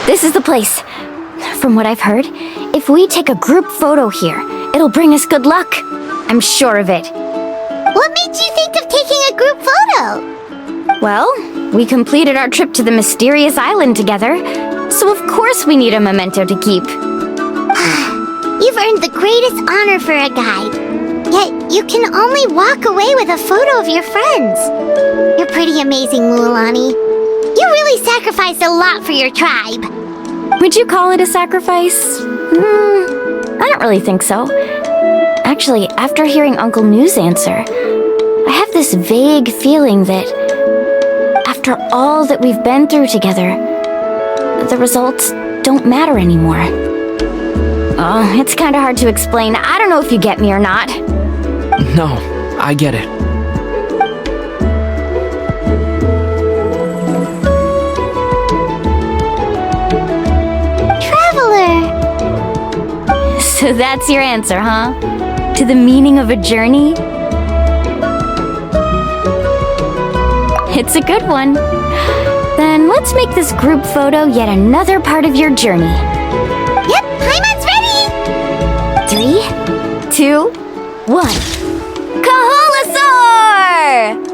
This is the place. From what I've heard, if we take a group photo here, it'll bring us good luck. I'm sure of it. What made you think of taking a group photo? Well, we completed our trip to the mysterious island together, so of course we need a memento to keep. You've earned the greatest honor for a guide. Yet, you can only walk away with a photo of your friends. You're pretty amazing, Mualani. You really sacrificed a lot for your tribe. Would you call it a sacrifice? I don't really think so. Actually, after hearing Uncle New's answer, I have this vague feeling that after all that we've been through together, the results don't matter anymore. Oh, it's kind of hard to explain. I don't know if you get me or not. No, I get it. So that's your answer, huh? To the meaning of a journey? It's a good one. Then let's make this group photo yet another part of your journey. Yep, Paimon's ready! 3, 2, 1. Kaholasaur!